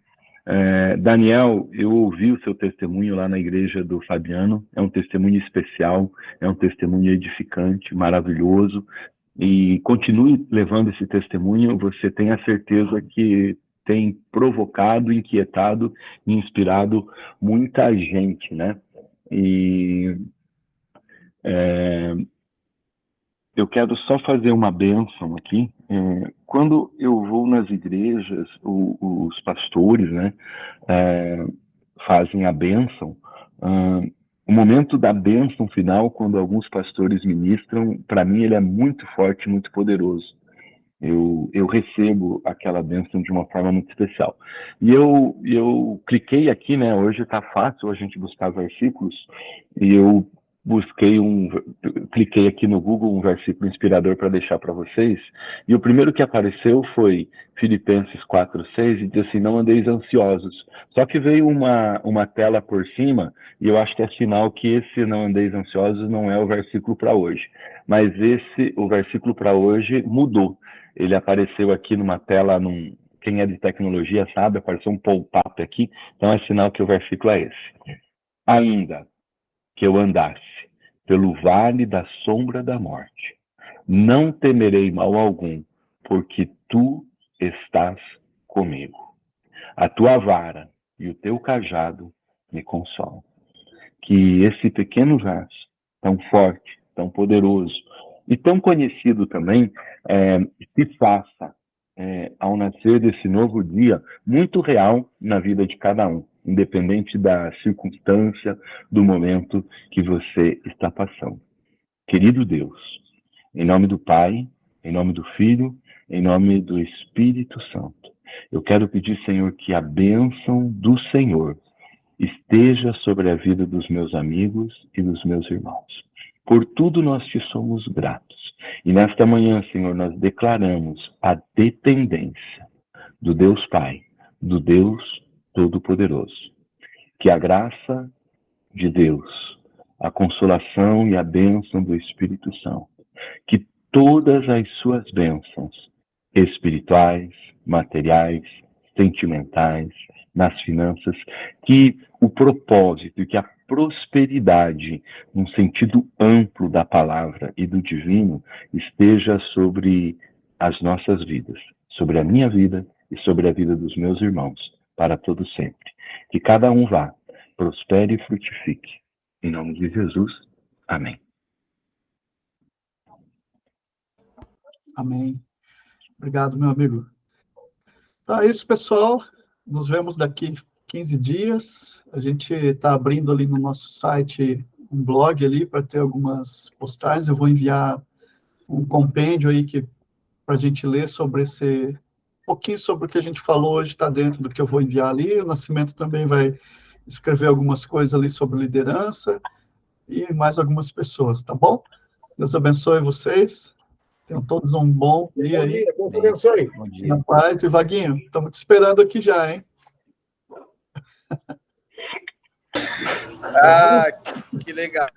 Speaker 3: Daniel, eu ouvi o seu testemunho lá na igreja do Fabiano, é um testemunho especial, é um testemunho edificante, maravilhoso, e continue levando esse testemunho, você tem a certeza que tem provocado, inquietado e inspirado muita gente, né? E eu quero só fazer uma bênção aqui. Quando eu vou nas igrejas, os pastores, né, fazem a bênção. O momento da bênção final, quando alguns pastores ministram, para mim ele é muito forte, muito poderoso. Eu recebo aquela bênção de uma forma muito especial. E eu cliquei aqui, né? Hoje está fácil a gente buscar versículos, e eu cliquei aqui no Google um versículo inspirador para deixar para vocês, e o primeiro que apareceu foi Filipenses 4:6, e diz assim: não andeis ansiosos. Só que veio uma tela por cima, e eu acho que é sinal que esse não andeis ansiosos não é o versículo para hoje. Mas o versículo para hoje mudou. Ele apareceu aqui numa tela, quem é de tecnologia sabe, apareceu um pop-up aqui, então é sinal que o versículo é esse. Ainda que eu andasse pelo vale da sombra da morte, não temerei mal algum, porque tu estás comigo. A tua vara e o teu cajado me consolam. Que esse pequeno verso, tão forte, tão poderoso e tão conhecido também, se faça, ao nascer desse novo dia, muito real na vida de cada um, independente da circunstância, do momento que você está passando. Querido Deus, em nome do Pai, em nome do Filho, em nome do Espírito Santo, Eu quero pedir, Senhor, que a bênção do Senhor esteja sobre a vida dos meus amigos e dos meus irmãos. Por tudo nós te somos gratos. E nesta manhã, Senhor, nós declaramos a dependência do Deus Pai, do Deus Todo-Poderoso. Que a graça de Deus, a consolação e a bênção do Espírito Santo, que todas as suas bênçãos espirituais, materiais, sentimentais, nas finanças, que o propósito e que a prosperidade, num sentido amplo da palavra e do divino, esteja sobre as nossas vidas, sobre a minha vida e sobre a vida dos meus irmãos, para todo sempre. Que cada um vá, prospere e frutifique. Em nome de Jesus, amém.
Speaker 1: Amém. Obrigado, meu amigo. Então é isso, pessoal. Nos vemos daqui 15 dias. A gente está abrindo ali no nosso site um blog ali para ter algumas postagens. Eu vou enviar um compêndio aí para a gente ler sobre um pouquinho sobre o que a gente falou hoje, está dentro do que eu vou enviar ali. O Nascimento também vai escrever algumas coisas ali sobre liderança e mais algumas pessoas, tá bom? Deus abençoe vocês. Tenham todos um bom dia aí.
Speaker 8: Deus abençoe.
Speaker 6: Bom dia.
Speaker 1: Na paz. E Vaguinho, estamos te esperando aqui já, hein?
Speaker 5: Ah, que legal.